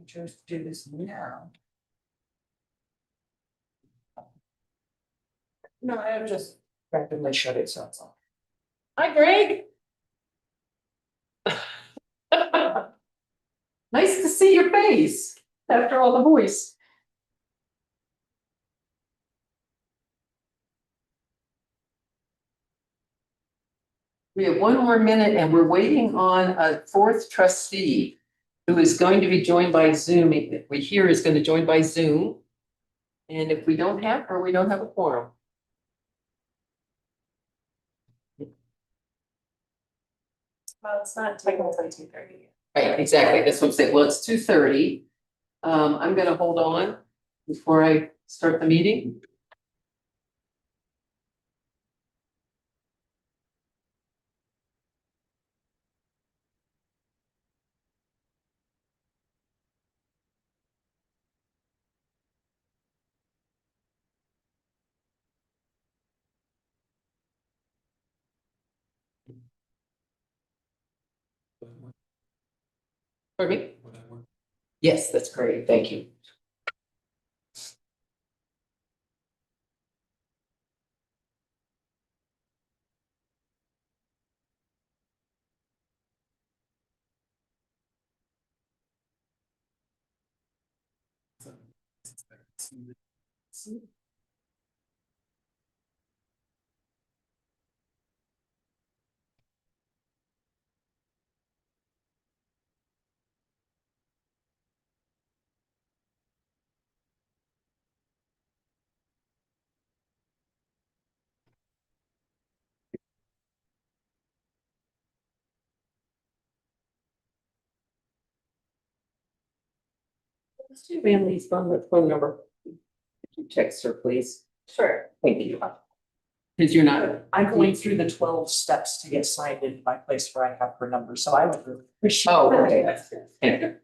I chose to do this now. No, I just randomly shut it, so it's on. Hi, Greg. Nice to see your face after all the voice. We have one more minute and we're waiting on a fourth trustee who is going to be joined by Zoom. We hear is going to join by Zoom. And if we don't have her, we don't have a quorum. Well, it's not technically 2:30. Right, exactly. That's what I'm saying. Well, it's 2:30. I'm gonna hold on before I start the meeting. Pardon me? Yes, that's great. Thank you. Let's do Emily's phone number. Could you text her, please? Sure. Thank you. Because you're not, I'm going through the 12 steps to get signed into my place where I have her number, so I would really appreciate. oh, that. okay. Thank you.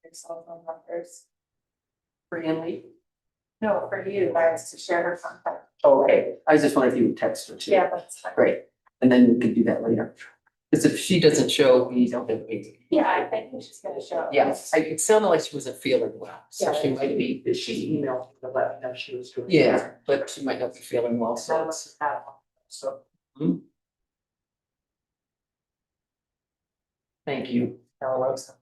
Your cell phone numbers. For Emily? No, for you guys to share her contact. Oh, okay. I just wanted you to text her too. Yeah, that's fine. Great. And then we can do that later. Because if she doesn't show, we don't have a meeting. Yeah, I think she's gonna show. Yes, it sounded like she wasn't feeling well, so she might be, Did she emailed me to let me know she was doing? yeah, but she might not be feeling well, So so. let's have, so. Thank you. Rosa.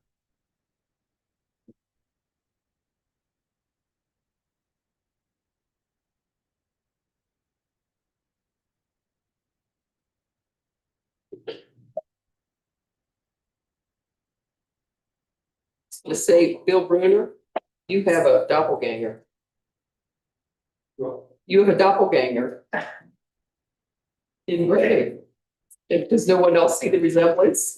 Let's say, Bill Bruner, you have a doppelganger. You have a doppelganger. In Greg. Does no one else see the resemblance?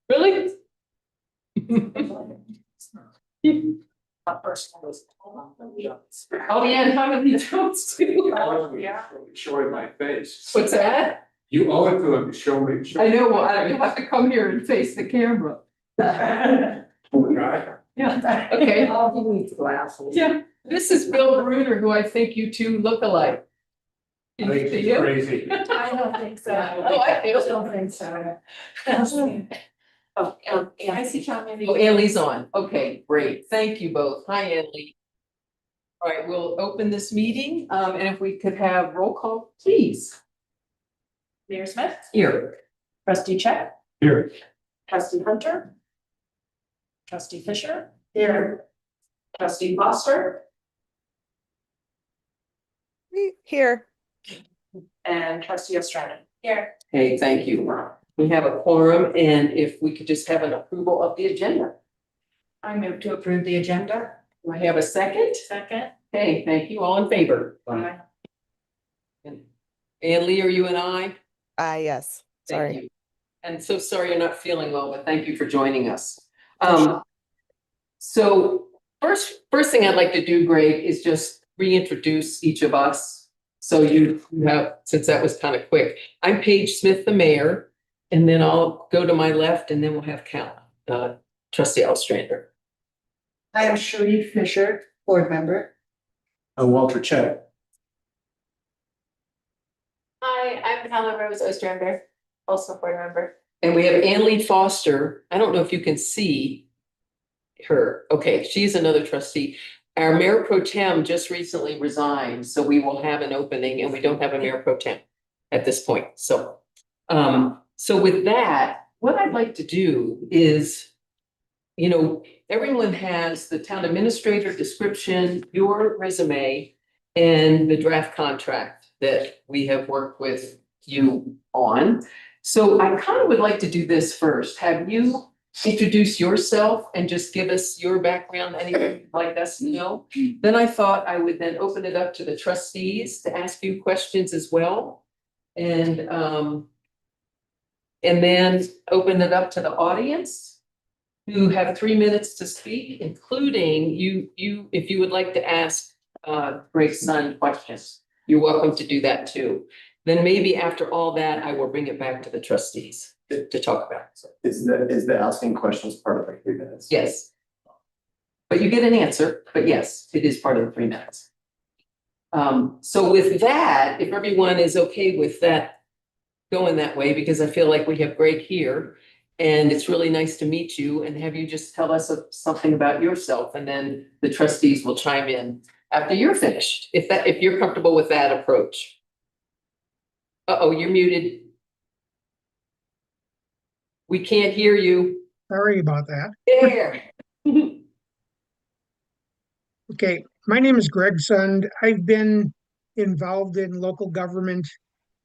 Really? My first one was. Oh, yeah, how many notes too? Yeah. Showing my face. What's that? You owe it to them to show me. I know, well, I have to come here and face the camera. Right. Yeah, okay. Oh, he needs glasses. Yeah, this is Bill Bruner, who I think you two look alike. I Can you think see it's him? crazy. I don't think so. Oh, I do. don't think so. Oh, I see John maybe. Oh, Anley's on. Okay, great. Thank you both. Hi, Anley. All right, we'll open this meeting, and if we could have roll call, please. Mayor Smith, Here. trustee Check, Here. trustee Hunter. Trustee Fisher. Here. Trustee Foster Here. and trustee Ostrana. Here. Hey, thank you. We have a quorum, and if we could just have an approval of the agenda. I move to approve the agenda. Do I have a second? Second. Hey, thank you. All in favor? Aye. And Lee, are you and I? Yes, Thank sorry. you. and so sorry you're not feeling well, but thank you for joining us. So first thing I'd like to do, Greg, is just reintroduce each of us. So you have, since that was kind of quick, I'm Paige Smith, the mayor, and then I'll go to my left and then we'll have trustee Ostrander. I am Sharif Fisher, board member. Walter Check. Hi, I'm Helen Rose Ostrander, also board member. And we have Annalee Foster. I don't know if you can see her. Okay, she's another trustee. Our mayor pro tem just recently resigned, so we will have an opening and we don't have a mayor pro tem at this point. So, so with that, what I'd like to do is, you know, everyone has the town administrator description, your resume, and the draft contract that we have worked with you on. So I kind of would like to do this first. Have you introduce yourself and just give us your background, anything you'd like us to know? Then I thought I would then open it up to the trustees to ask you questions as well. And then open it up to the audience who have 3 minutes to speak, including you, if you would like to ask Greg's son questions, you're welcome to do that too. Then maybe after all that, I will bring it back to the trustees to talk about. So, Is the asking questions part of the 3 minutes? yes. But you get an answer, but yes, it is part of the 3 minutes. So with that, if everyone is okay with that, going that way, because I feel like we have Greg here and it's really nice to meet you and have you just tell us something about yourself, and then the trustees will chime in after you're finished, if you're comfortable with that approach. Uh-oh, you're muted. We can't hear you. Sorry about that. There. Okay, my name is Greg Sund. I've been involved in local government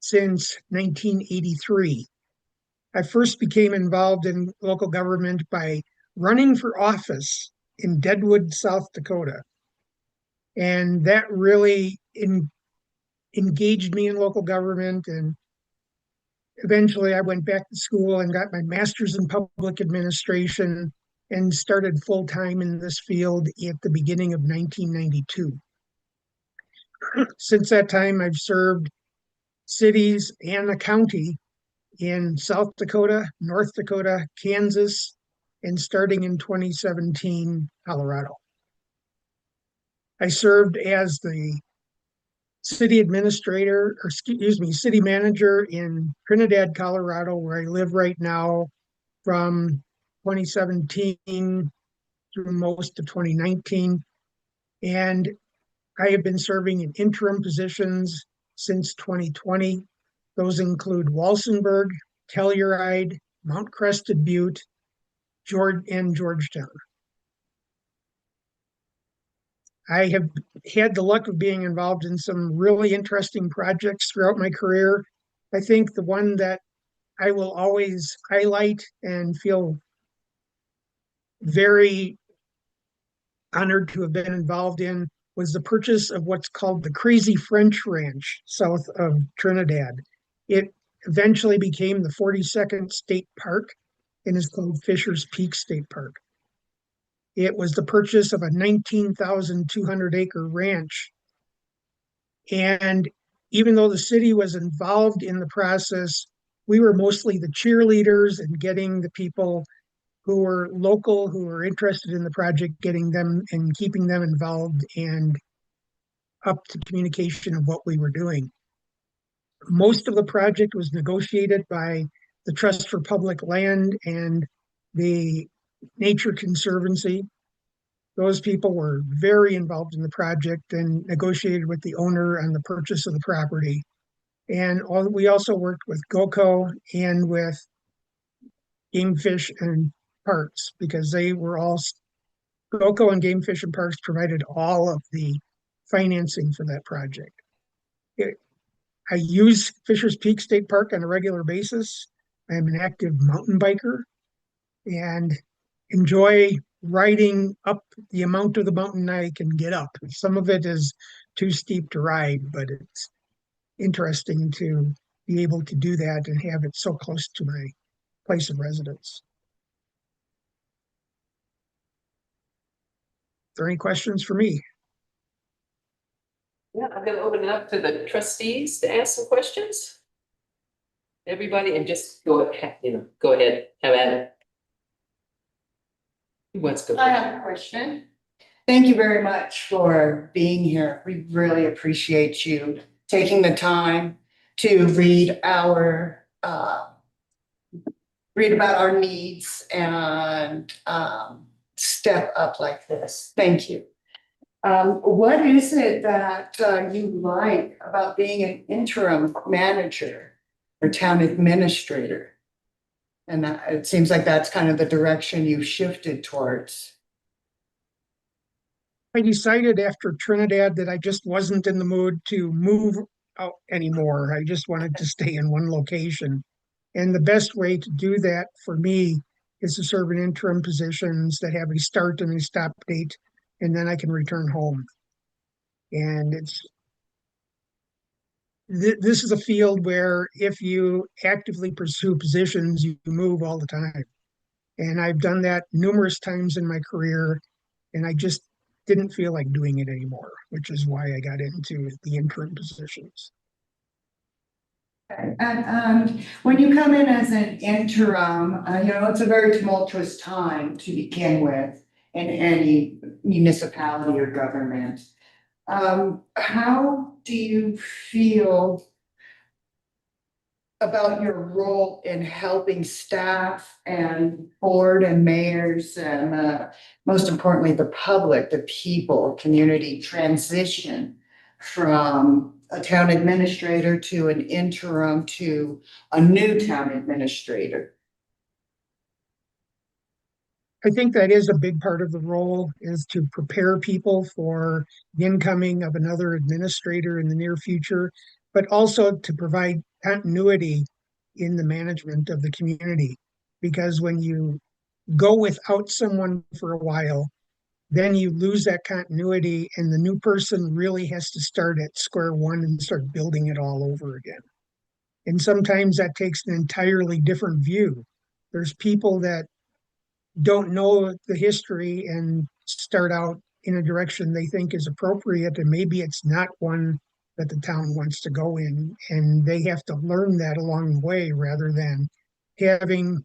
since 1983. I first became involved in local government by running for office in Deadwood, South Dakota. And that really engaged me in local government. And eventually I went back to school and got my master's in public administration and started full-time in this field at the beginning of 1992. Since that time, I've served cities and a county in South Dakota, North Dakota, Kansas, and starting in 2017, Colorado. I served as the city administrator, or excuse me, city manager in Trinidad, Colorado, where I live right now from 2017 through most of 2019. And I have been serving in interim positions since 2020. Those include Walsenburg, Telluride, Mount Crested Butte, and Georgetown. I have had the luck of being involved in some really interesting projects throughout my career. I think the one that I will always highlight and feel very honored to have been involved in was the purchase of what's called the Crazy French Ranch south of Trinidad. It eventually became the 42nd state park and is called Fisher's Peak State Park. It was the purchase of a 19,200 acre ranch. And even though the city was involved in the process, we were mostly the cheerleaders and getting the people who were local, who were interested in the project, getting them and keeping them involved and up to communication of what we were doing. Most of the project was negotiated by the Trust for Public Land and the Nature Conservancy. Those people were very involved in the project and negotiated with the owner on the purchase of the property. And we also worked with GOCO and with Game Fish and Parks, because they were all, GOCO and Game Fish and Parks provided all of the financing for that project. I use Fisher's Peak State Park on a regular basis. I am an active mountain biker and enjoy riding up the amount of the mountain I can get up. Some of it is too steep to ride, but it's interesting to be able to do that and have it so close to my place of residence. Are there any questions for me? Yeah, I'm gonna open it up to the trustees to ask some questions. Everybody, and just go ahead, go ahead, have at it. Who wants to go? I have a question. Thank you very much for being here. We really appreciate you taking the time to read about our needs and step up like this. Thank you. What is it that you like about being an interim manager or town administrator? And it seems like that's kind of the direction you shifted towards. I decided after Trinidad that I just wasn't in the mood to move out anymore. I just wanted to stay in one location. And the best way to do that for me is to serve in interim positions that have a start and a stop date, and then I can return home. And this is a field where if you actively pursue positions, you move all the time. And I've done that numerous times in my career, and I just didn't feel like doing it anymore, which is why I got into the interim positions. And when you come in as an interim, it's a very tumultuous time to begin with in any municipality or government. How do you feel about your role in helping staff and board and mayors and most importantly, the public, the people, community transition from a town administrator to an interim to a new town administrator? I think that is a big part of the role, is to prepare people for the incoming of another administrator in the near future, but also to provide continuity in the management of the community. Because when you go without someone for a while, then you lose that continuity, and the new person really has to start at square one and start building it all over again. And sometimes that takes an entirely different view. There's people that don't know the history and start out in a direction they think is appropriate, and maybe it's not one that the town wants to go in, and they have to learn that along the way rather than having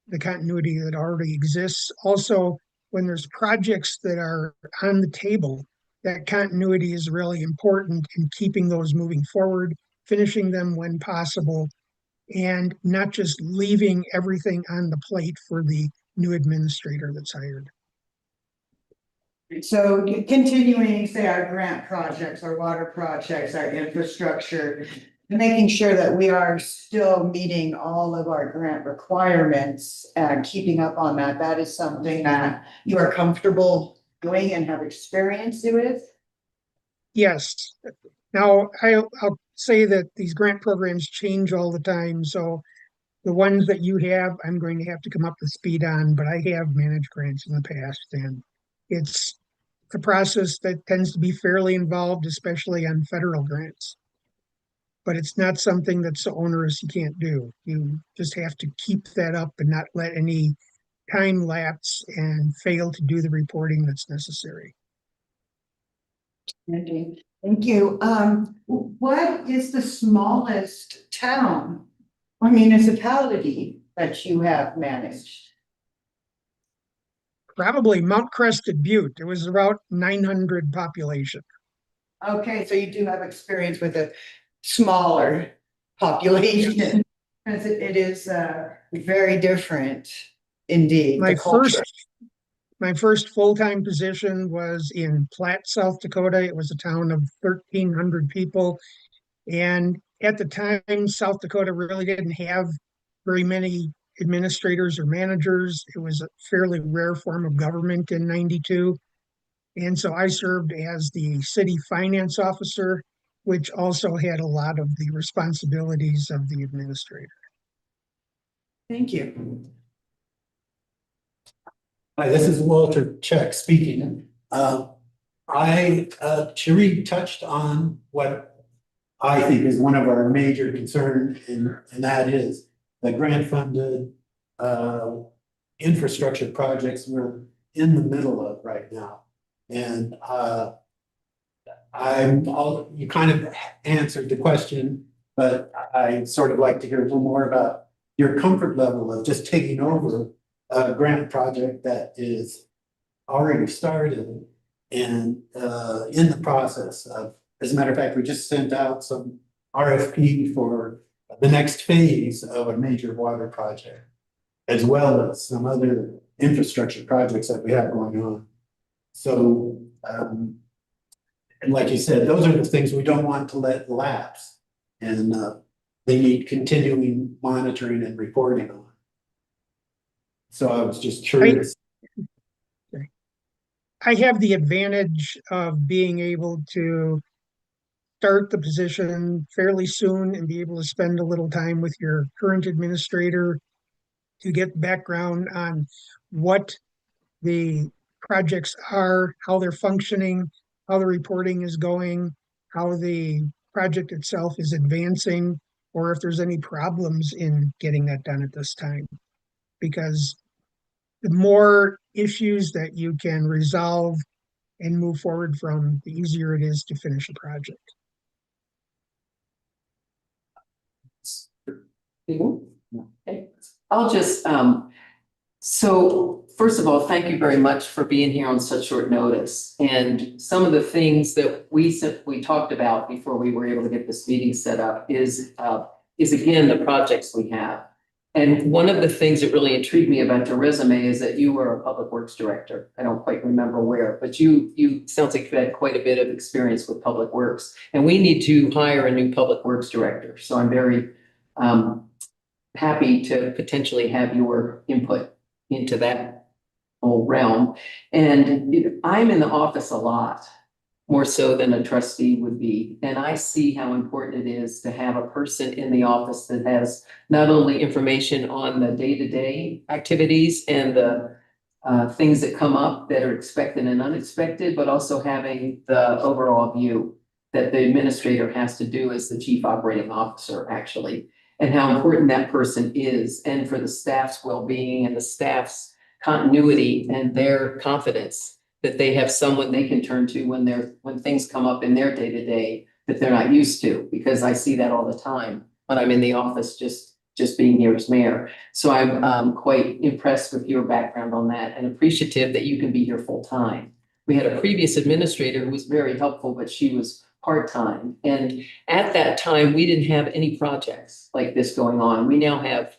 the continuity that already exists. Also, when there's projects that are on the table, that continuity is really important in keeping those moving forward, finishing them when possible, and not just leaving everything on the plate for the new administrator that's hired. So continuing, say, our grant projects, our water projects, our infrastructure, making sure that we are still meeting all of our grant requirements and keeping up on that, that is something that you are comfortable doing and have experience with? Yes. Now, I'll say that these grant programs change all the time. So the ones that you have, I'm going to have to come up to speed on, but I have managed grants in the past, and it's a process that tends to be fairly involved, especially on federal grants. But it's not something that's so onerous you can't do. You just have to keep that up and not let any time lapse and fail to do the reporting that's necessary. Thank you. What is the smallest town or municipality that you have managed? Probably Mount Crested Butte. It was about 900 population. Okay, so you do have experience with a smaller population. Because it is very different indeed. My the culture. first full-time position was in Platte, South Dakota. It was a town of 1,300 people. And at the time, South Dakota really didn't have very many administrators or managers. It was a fairly rare form of government in '92. And so I served as the city finance officer, which also had a lot of the responsibilities of the administrator. Thank you. Hi, this is Walter Check speaking. Cherie touched on what I think is one of our major concerns, and that is the grant funded infrastructure projects we're in the middle of right now. And you kind of answered the question, but I sort of like to hear a little more about your comfort level of just taking over a grant project that is already started and in the process of, as a matter of fact, we just sent out some RFP for the next phase of a major water project, as well as some other infrastructure projects that we have going on. So, and like you said, those are the things we don't want to let lapse. And they need continuing monitoring and reporting on. So I was just curious. I have the advantage of being able to start the position fairly soon and be able to spend a little time with your current administrator to get background on what the projects are, how they're functioning, how the reporting is going, how the project itself is advancing, or if there's any problems in getting that done at this time. Because the more issues that you can resolve and move forward from, the easier it is to finish a project. Okay. I'll just, so first of all, thank you very much for being here on such short notice. And some of the things that we talked about before we were able to get this meeting set up is again, the projects we have. And one of the things that really intrigued me about your resume is that you were a public works director. I don't quite remember where, but you sounds like you had quite a bit of experience with public works. And we need to hire a new public works director. So I'm very happy to potentially have your input into that whole realm. And I'm in the office a lot, more so than a trustee would be. And I see how important it is to have a person in the office that has not only information on the day-to-day activities and the things that come up that are expected and unexpected, but also having the overall view that the administrator has to do as the chief operating officer, actually, and how important that person is, and for the staff's well-being and the staff's continuity and their confidence that they have someone they can turn to when things come up in their day-to-day that they're not used to, because I see that all the time when I'm in the office just being here as mayor. So I'm quite impressed with your background on that and appreciative that you can be here full time. We had a previous administrator who was very helpful, but she was part-time. And at that time, we didn't have any projects like this going on. We now have,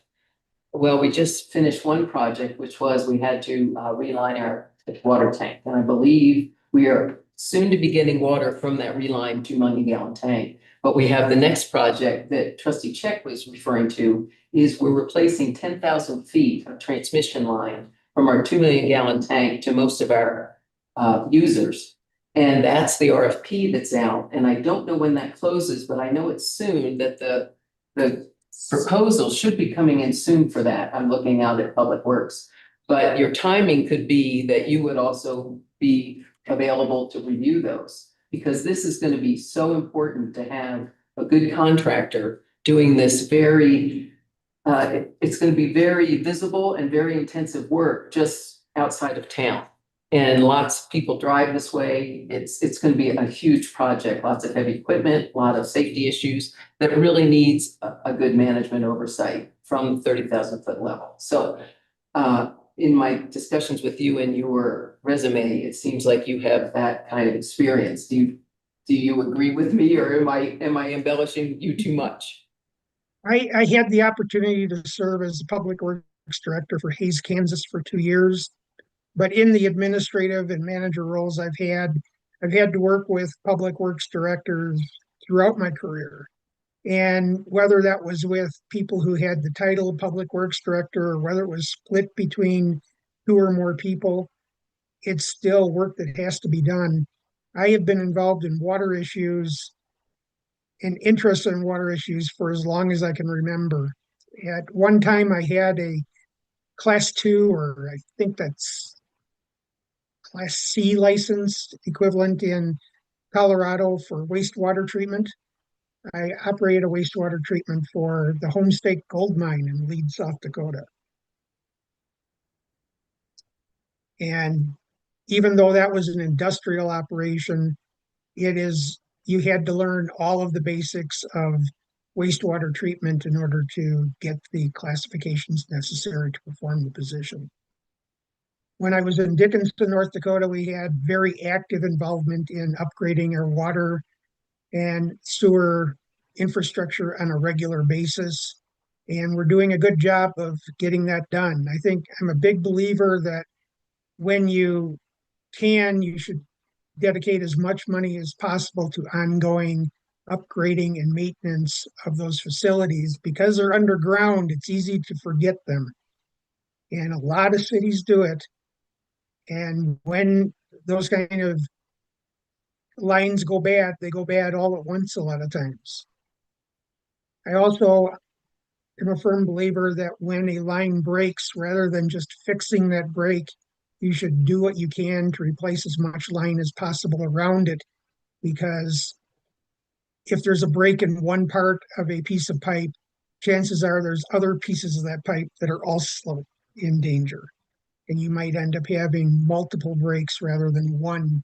well, we just finished one project, which was we had to reline our water tank. And I believe we are soon to be getting water from that relined 2 million gallon tank. But we have the next project that Trustee Check was referring to is we're replacing 10,000 feet of transmission line from our 2 million gallon tank to most of our users. And that's the RFP that's out. And I don't know when that closes, but I know it's soon that the proposal should be coming in soon for that. I'm looking out at Public Works. But your timing could be that you would also be available to review those, because this is going to be so important to have a good contractor doing this very, it's going to be very visible and very intensive work just outside of town. And lots of people drive this way. It's going to be a huge project, lots of heavy equipment, a lot of safety issues that really needs a good management oversight from 30,000 foot level. So in my discussions with you and your resume, it seems like you have that kind of experience. Do you agree with me, or am I embellishing you too much? I had the opportunity to serve as the public works director for Hays, Kansas for 2 years. But in the administrative and manager roles I've had to work with public works directors throughout my career. And whether that was with people who had the title of public works director, or whether it was split between 2 or more people, it's still work that has to be done. I have been involved in water issues and interested in water issues for as long as I can remember. At one time, I had a class 2, or I think that's Class C license equivalent in Colorado for wastewater treatment. I operated a wastewater treatment for the Homestake Gold Mine in Leeds, South Dakota. And even though that was an industrial operation, you had to learn all of the basics of wastewater treatment in order to get the classifications necessary to perform the position. When I was in Dickinson, North Dakota, we had very active involvement in upgrading our water and sewer infrastructure on a regular basis. And we're doing a good job of getting that done. I think I'm a big believer that when you can, you should dedicate as much money as possible to ongoing upgrading and maintenance of those facilities. Because they're underground, it's easy to forget them. And a lot of cities do it. And when those kind of lines go bad, they go bad all at once a lot of times. I also am a firm believer that when a line breaks, rather than just fixing that break, you should do what you can to replace as much line as possible around it, because if there's a break in one part of a piece of pipe, chances are there's other pieces of that pipe that are also in danger. And you might end up having multiple breaks rather than one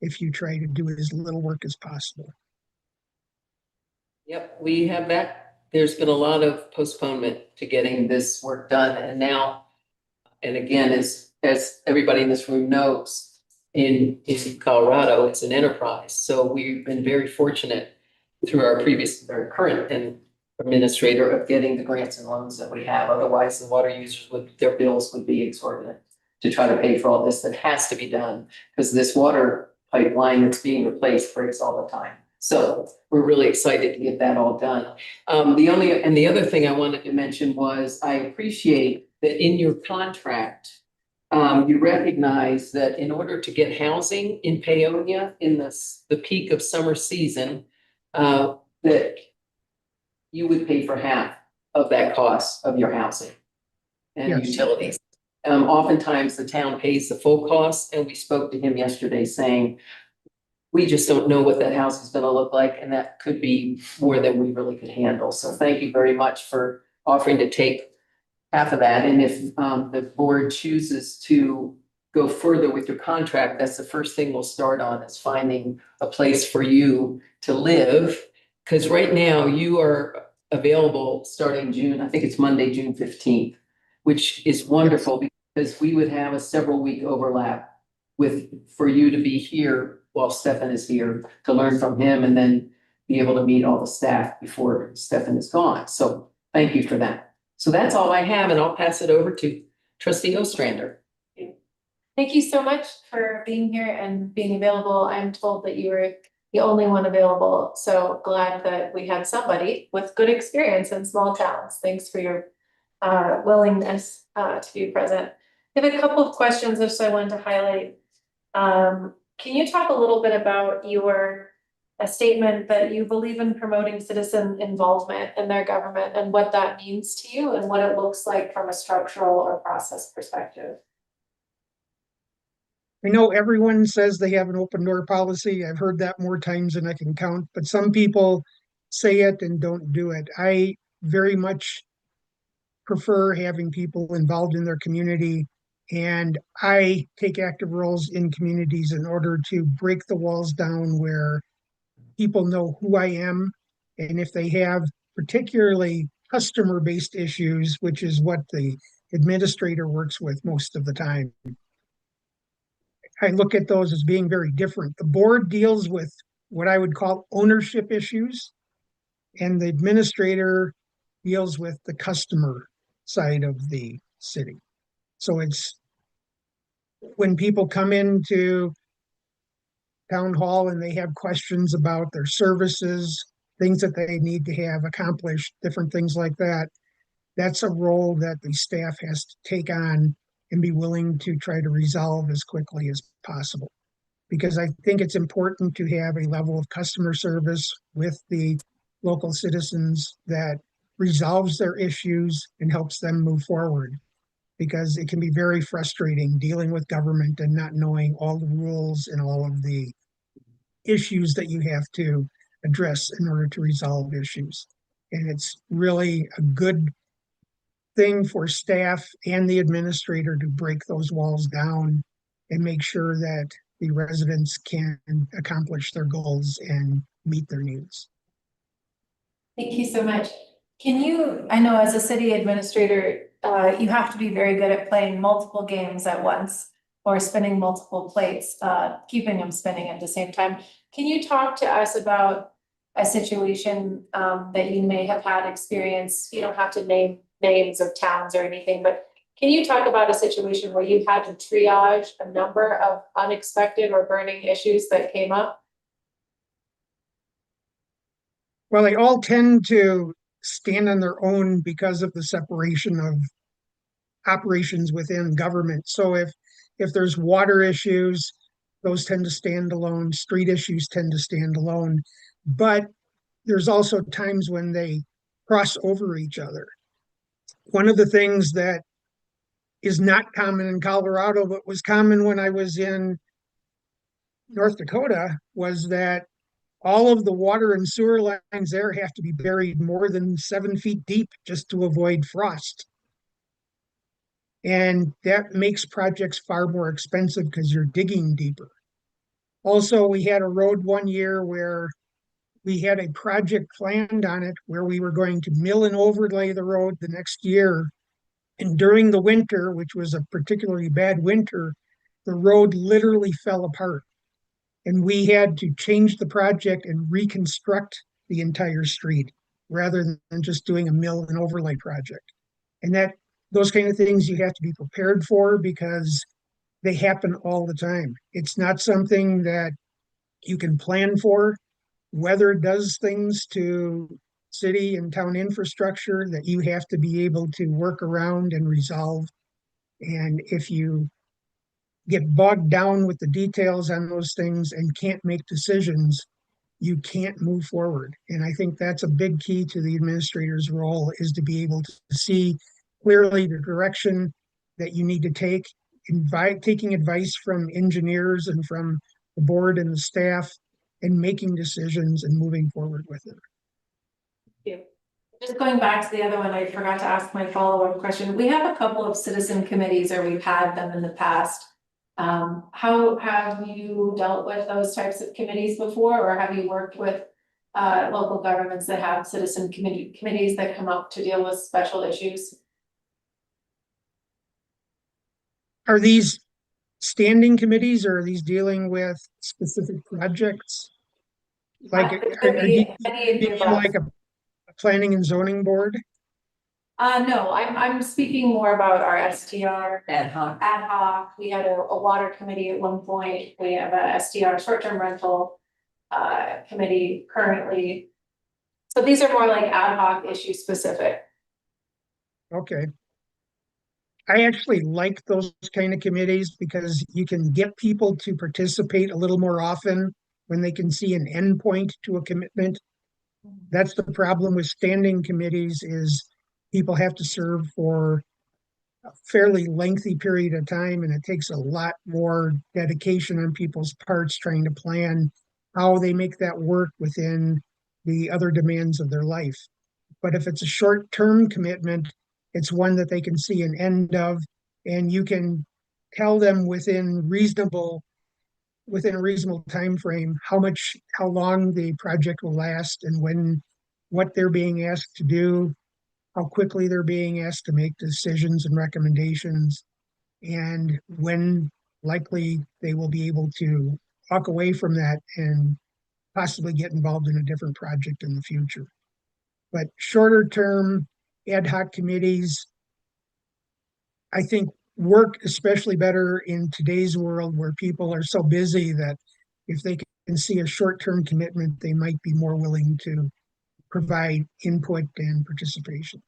if you try to do as little work as possible. Yep, we have that. There's been a lot of postponement to getting this work done, and now, and again, as everybody in this room knows, in Colorado, it's an enterprise. So we've been very fortunate through our current administrator of getting the grants and loans that we have. Otherwise, the water users their bills would be exorbitant to try to pay for all this that has to be done, because this water pipeline that's being replaced breaks all the time. So we're really excited to get that all done. The other thing I wanted to mention was I appreciate that in your contract, you recognize that in order to get housing in Paonia in the peak of summer season, that you would pay for half of that cost of your housing and Yes. utilities. Oftentimes the town pays the full cost, and we spoke to him yesterday saying, we just don't know what that house is gonna look like, and that could be more than we really could handle. So thank you very much for offering to take half of that. And if the board chooses to go further with your contract, that's the first thing we'll start on, is finding a place for you to live. Because right now you are available starting June, I think it's Monday, June 15th, which is wonderful because we would have a several-week overlap for you to be here while Stefan is here to learn from him and then be able to meet all the staff before Stefan is gone. So thank you for that. So that's all I have, and I'll pass it over to Trustee Ostrander. Thank you so much for being here and being available. I'm told that you were the only one available, so glad that we had somebody with good experience in small towns. Thanks for your willingness to be present. I have a couple of questions just I wanted to highlight. Can you talk a little bit about a statement that you believe in promoting citizen involvement in their government and what that means to you and what it looks like from a structural or process perspective? I know everyone says they have an open door policy. I've heard that more times than I can count, but some people say it and don't do it. I very much prefer having people involved in their community, and I take active roles in communities in order to break the walls down where people know who I am. And if they have particularly customer-based issues, which is what the administrator works with most of the time, I look at those as being very different. The board deals with what I would call ownership issues, and the administrator deals with the customer side of the city. So it's when people come into town hall and they have questions about their services, things that they need to have accomplished, different things like that, that's a role that the staff has to take on and be willing to try to resolve as quickly as possible. Because I think it's important to have a level of customer service with the local citizens that resolves their issues and helps them move forward. Because it can be very frustrating dealing with government and not knowing all the rules and all of the issues that you have to address in order to resolve issues. And it's really a good thing for staff and the administrator to break those walls down and make sure that the residents can accomplish their goals and meet their needs. Thank you so much. Can you, I know as a city administrator, you have to be very good at playing multiple games at once or spinning multiple plates, keeping them spinning at the same time. Can you talk to us about a situation that you may have had experience? You don't have to name names of towns or anything, but can you talk about a situation where you had to triage a number of unexpected or burning issues that came up? Well, they all tend to stand on their own because of the separation of operations within government. So if there's water issues, those tend to stand alone. Street issues tend to stand alone. But there's also times when they cross over each other. One of the things that is not common in Colorado, but was common when I was in North Dakota, was that all of the water and sewer lines there have to be buried more than 7 feet deep just to avoid frost. And that makes projects far more expensive because you're digging deeper. Also, we had a road one year where we had a project planned on it where we were going to mill and overlay the road the next year. And during the winter, which was a particularly bad winter, the road literally fell apart. And we had to change the project and reconstruct the entire street rather than just doing a mill and overlay project. And those kind of things you have to be prepared for because they happen all the time. It's not something that you can plan for. Weather does things to city and town infrastructure that you have to be able to work around and resolve. And if you get bogged down with the details on those things and can't make decisions, you can't move forward. And I think that's a big key to the administrator's role, is to be able to see clearly the direction that you need to take, taking advice from engineers and from the board and the staff, and making decisions and moving forward with it. Thank you. Just going back to the other one, I forgot to ask my follow-up question. We have a couple of citizen committees, or we've had them in the past. How have you dealt with those types of committees before, or have you worked with local governments that have citizen committees that come up to deal with special issues? Are these standing committees, or are these dealing with specific projects? Like, It could are be you any of the meaning above. like a planning and zoning board? No, I'm speaking more about our STR Ad hoc. ad hoc. We had a water committee at one point. We have a STR short-term rental committee currently. So these are more like ad hoc issue specific. Okay. I actually like those kind of committees because you can get people to participate a little more often when they can see an endpoint to a commitment. That's the problem with standing committees, is people have to serve for a fairly lengthy period of time, and it takes a lot more dedication on people's parts trying to plan how they make that work within the other demands of their life. But if it's a short-term commitment, it's one that they can see an end of, and you can tell them within a reasonable time frame how long the project will last, and what they're being asked to do, how quickly they're being asked to make decisions and recommendations, and when likely they will be able to walk away from that and possibly get involved in a different project in the future. But shorter term ad hoc committees, I think, work especially better in today's world where people are so busy that if they can see a short-term commitment, they might be more willing to provide input and participation.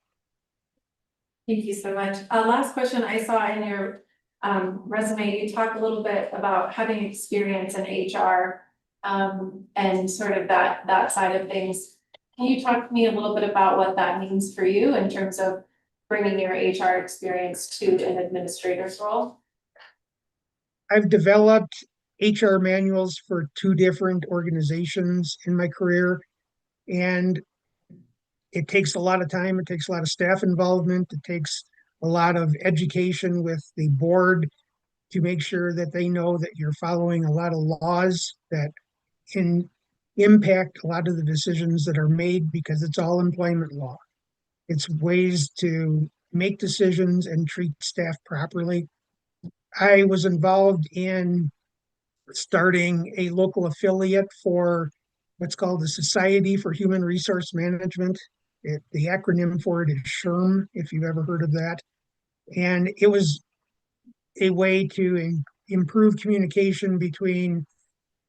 Thank you so much. Last question, I saw in your resume, you talk a little bit about having experience in HR and sort of that side of things. Can you talk to me a little bit about what that means for you in terms of bringing your HR experience to an administrator's role? I've developed HR manuals for 2 different organizations in my career, and it takes a lot of time, it takes a lot of staff involvement, it takes a lot of education with the board to make sure that they know that you're following a lot of laws that can impact a lot of the decisions that are made because it's all employment law. It's ways to make decisions and treat staff properly. I was involved in starting a local affiliate for what's called the Society for Human Resource Management. The acronym for it is SHRM, if you've ever heard of that. And it was a way to improve communication between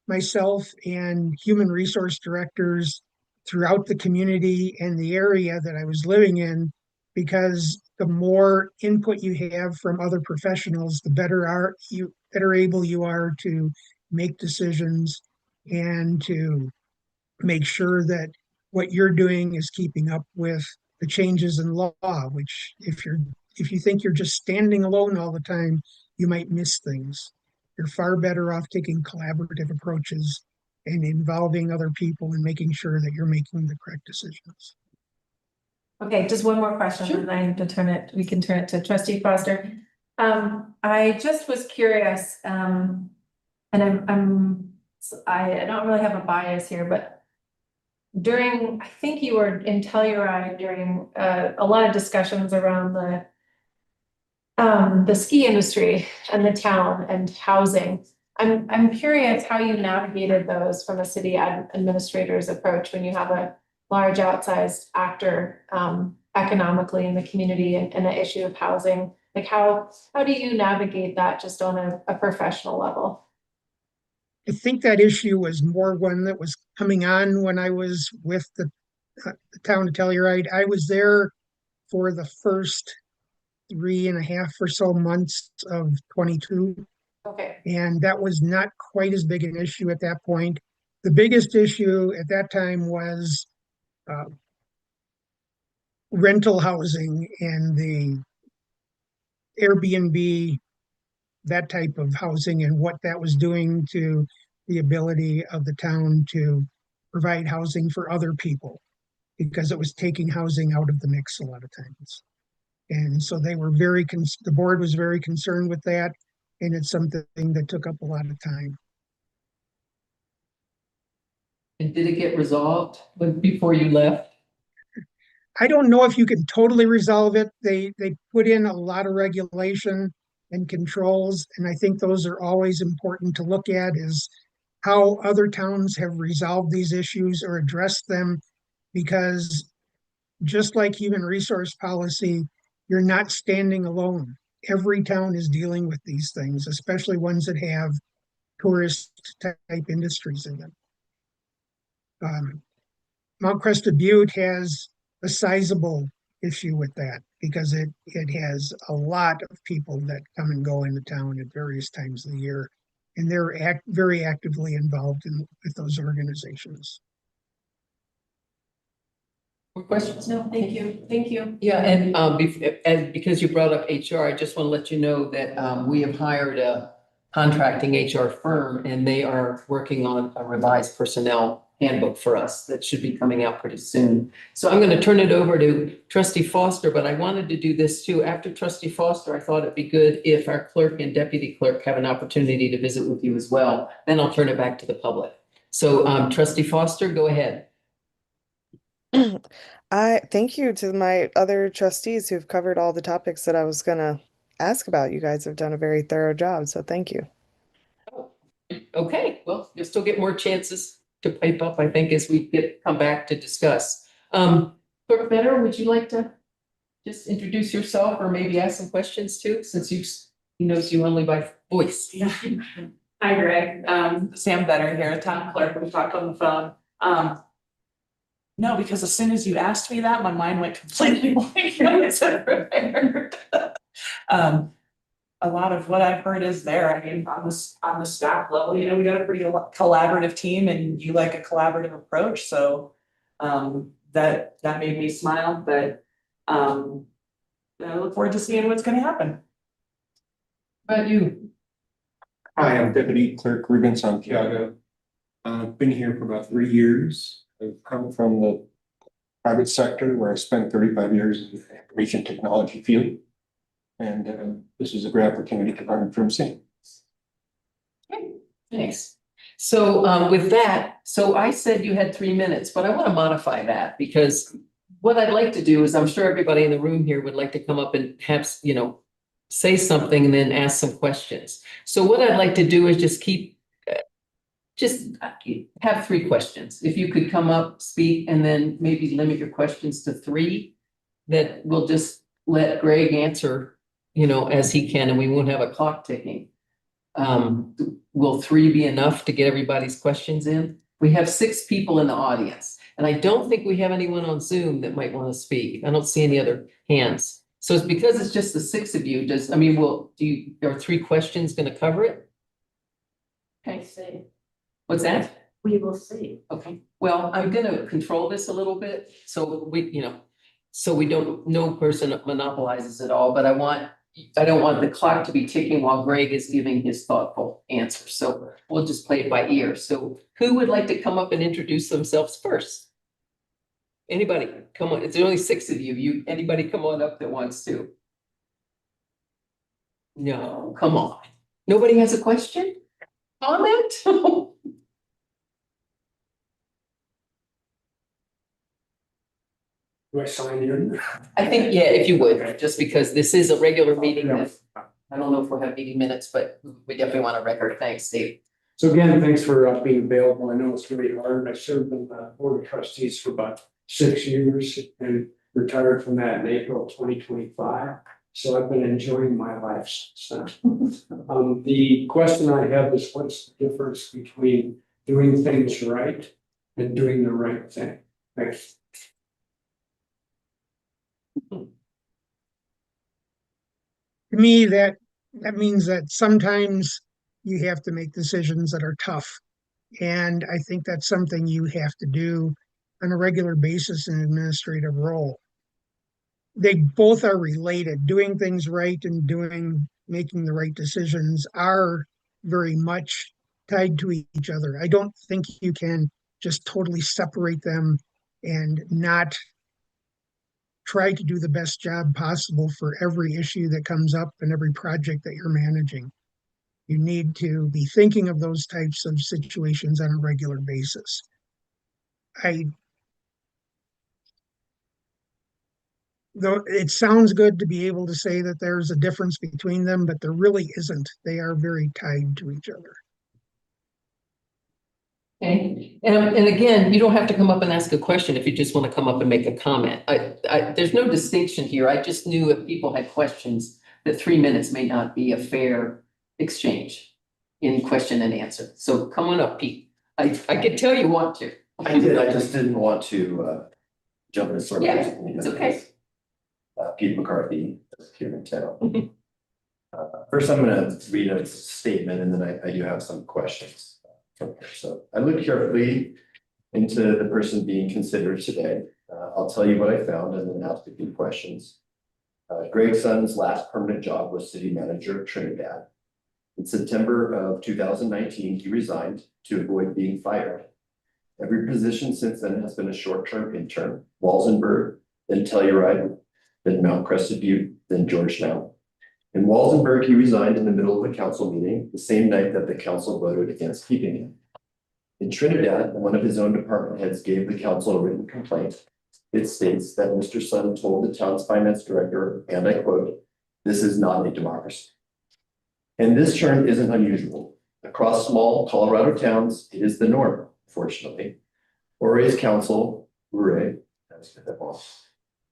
myself and human resource directors throughout the community and the area that I was living in, because the more input you have from other professionals, the better able you are to make decisions and to make sure that what you're doing is keeping up with the changes in law, which if you think you're just standing alone all the time, you might miss things. You're far better off taking collaborative approaches and involving other people and making sure that you're making the correct decisions. Okay, just one more question, Sure. and then we can turn it to trustee Foster. I just was curious, and I don't really have a bias here, but I think you were in Telluride during a lot of discussions around the ski industry and the town and housing. I'm curious how you navigated those from a city administrator's approach when you have a large outsized actor economically in the community and the issue of housing. Like how do you navigate that just on a professional level? I think that issue was more one that was coming on when I was with the town of Telluride. I was there for the first 3.5 or so months of 22. Okay. And that was not quite as big an issue at that point. The biggest issue at that time was rental housing and the Airbnb, that type of housing, and what that was doing to the ability of the town to provide housing for other people, because it was taking housing out of the mix a lot of times. And so they were the board was very concerned with that, and it's something that took up a lot of time. And did it get resolved before you left? I don't know if you can totally resolve it. They put in a lot of regulation and controls, and I think those are always important to look at, is how other towns have resolved these issues or addressed them, because just like human resource policy, you're not standing alone. Every town is dealing with these things, especially ones that have tourist type industries in them. Mount Crested Butte has a sizable issue with that, because it has a lot of people that come and go into town at various times of the year, and they're very actively involved with those organizations. More questions? No, thank you. Yeah, and because you brought up HR, I just want to let you know that we have hired a contracting HR firm, and they are working on a revised personnel handbook for us that should be coming out pretty soon. So I'm going to turn it over to trustee Foster, but I wanted to do this too. After trustee Foster, I thought it'd be good if our clerk and deputy clerk have an opportunity to visit with you as well. Then I'll turn it back to the public. So trustee Foster, go ahead. I thank you to my other trustees who've covered all the topics that I was gonna ask about. You guys have done a very thorough job, so thank you. Okay, well, you'll still get more chances to pipe up, I think, as we come back to discuss. Clerk Better, would you like to just introduce yourself or maybe ask some questions too, since he knows you only by voice? Yeah. Hi, Greg. Sam Better here, town clerk. We talked on the phone. No, because as soon as you asked me that, my mind went completely blank. I said prepared. A lot of what I've heard is there. I mean, on the staff level, you know, we got a pretty collaborative team, and you like a collaborative approach. So that made me smile. But I look forward to seeing what's going to happen. How about you? Hi, I'm Deputy Clerk Ruben Santiago. I've been here for about 3 years. I've come from the private sector where I spent 35 years in the information technology field. And this is a great opportunity to learn from Sam. Thanks. So with that, so I said you had 3 minutes, but I want to modify that because what I'd like to do is I'm sure everybody in the room here would like to come up and have, say something and then ask some questions. So what I'd like to do is just have 3 questions. If you could come up, speak, and then maybe limit your questions to 3, that we'll just let Greg answer, as he can, and we won't have a clock ticking. Will 3 be enough to get everybody's questions in? We have 6 people in the audience, and I don't think we have anyone on Zoom that might want to speak. I don't see any other hands. So it's because it's just the 6 of you, are 3 questions going to cover it? Okay. See, What's that? we will see. Okay, well, I'm gonna control this a little bit, so we don't, no person monopolizes it all, but I don't want the clock to be ticking while Greg is giving his thoughtful answer, so we'll just play it by ear. So who would like to come up and introduce themselves first? Anybody, come on, it's only 6 of you, anybody come on up that wants to? No, come on, nobody has a question? Comment? Do I sign in? I think, yeah, if you would, just because this is a regular meeting, I don't know if we'll have meeting minutes, but we definitely want a record. Thanks, Steve. So again, thanks for being available. I know it's really hard. I served on the board of trustees for about 6 years and retired from that in April 2025. So I've been enjoying my life since then. The question I have is what's the difference between doing things right and doing the right thing? Thanks. To me, that means that sometimes you have to make decisions that are tough. And I think that's something you have to do on a regular basis in an administrative role. They both are related. Doing things right and making the right decisions are very much tied to each other. I don't think you can just totally separate them and not try to do the best job possible for every issue that comes up and every project that you're managing. You need to be thinking of those types of situations on a regular basis. Though it sounds good to be able to say that there's a difference between them, but there really isn't. They are very tied to each other. Okay, and again, you don't have to come up and ask a question if you just want to come up and make a comment. There's no distinction here. I just knew if people had questions, that 3 minutes may not be a fair exchange in question and answer. So come on up, Pete. I could tell you want to. I did, I just didn't want to jump in sort of. Yeah, it's okay. Pete McCarthy, here in town. First, I'm gonna read a statement and then I do have some questions from here. So I looked carefully into the person being considered today. I'll tell you what I found and then ask a few questions. Greg Sun's last permanent job was city manager of Trinidad. In September of 2019, he resigned to avoid being fired. Every position since then has been a short-term intern. Walsenburg, then Telluride, then Mount Crested Butte, then Georgetown. In Walsenburg, he resigned in the middle of a council meeting, the same night that the council voted against keeping him. In Trinidad, one of his own department heads gave the council a written complaint. It states that Mr. Sun told the town's finance director, and I quote, "This is not a democracy." And this term isn't unusual. Across small Colorado towns, it is the norm, fortunately. Ore's council, Ure,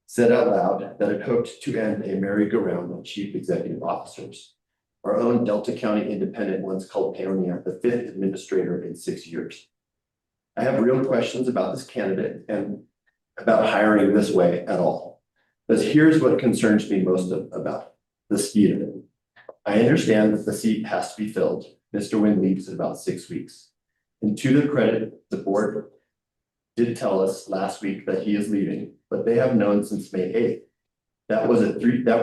said out loud that it hoped to end a merry-go-round of chief executive officers. Our own Delta County Independent once called Paonia the 5th administrator in 6 years. I have real questions about this candidate and about hiring this way at all. But here's what concerns me most about the speed of it. I understand that the seat has to be filled. Mr. Wynn leaves in about 6 weeks. And to their credit, the board did tell us last week that he is leaving, but they have known since May 8th. That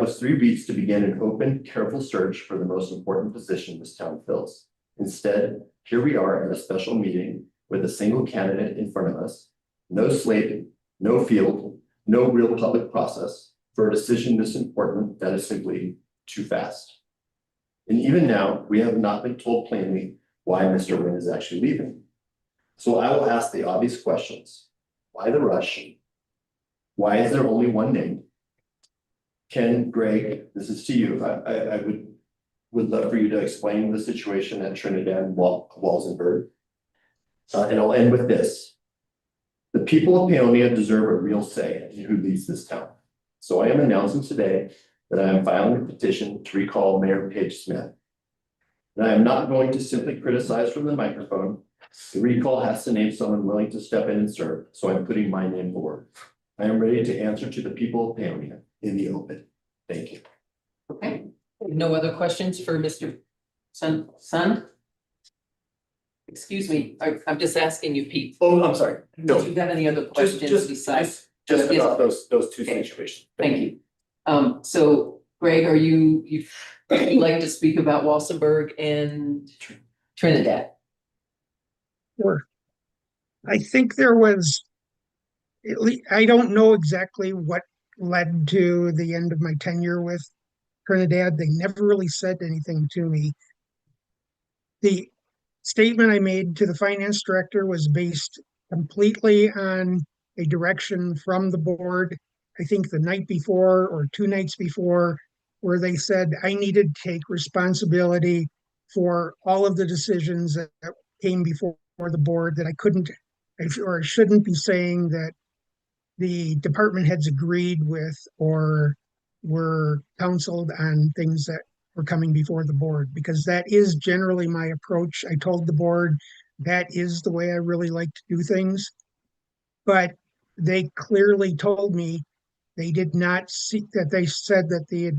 was 3 weeks to begin an open, careful search for the most important position this town fills. Instead, here we are at a special meeting with a single candidate in front of us, no slate no field, no real public process for a decision this important that is simply too fast. And even now, we have not been told plainly why Mr. Nguyen is actually leaving. So I will ask the obvious questions. Why the rush? Why is there only one name? Ken, Greg, this is to you. I would love for you to explain the situation at Trinidad Walsenburg. And I'll end with this. The people of Paonia deserve a real say in who leads this town. So I am announcing today that I am filing a petition to recall Mayor Paige Smith. And I am not going to simply criticize from the microphone. The recall has to name someone willing to step in and serve, so I'm putting my name forward. I am ready to answer to the people of Paonia in the open. Thank you. Okay, no other questions for Mr. Sun? Excuse me, I'm just asking you, Pete. Oh, I'm sorry. Do you have any other questions besides? Just Yes. about those two Okay. situations. Thank you. So Greg, are you like to speak about Walsenburg and Trinidad? Sure. I think there was, at least, I don't know exactly what led to the end of my tenure with Trinidad. They never really said anything to me. The statement I made to the finance director was based completely on a direction from the board. I think the night before or 2 nights before, where they said I needed to take responsibility for all of the decisions that came before the board, that I couldn't or shouldn't be saying that the department heads agreed with or were counseled on things that were coming before the board, because that is generally my approach. I told the board that is the way I really like to do things. But they clearly told me they did not see that. They said that the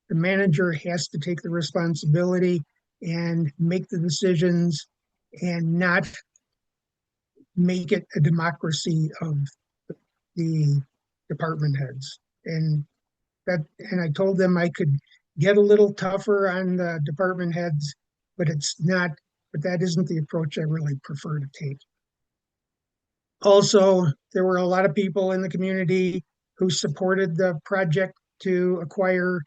manager has to take the responsibility and make the decisions and not make it a democracy of the department heads. And I told them I could get a little tougher on the department heads, but that isn't the approach I really prefer to take. Also, there were a lot of people in the community who supported the project to acquire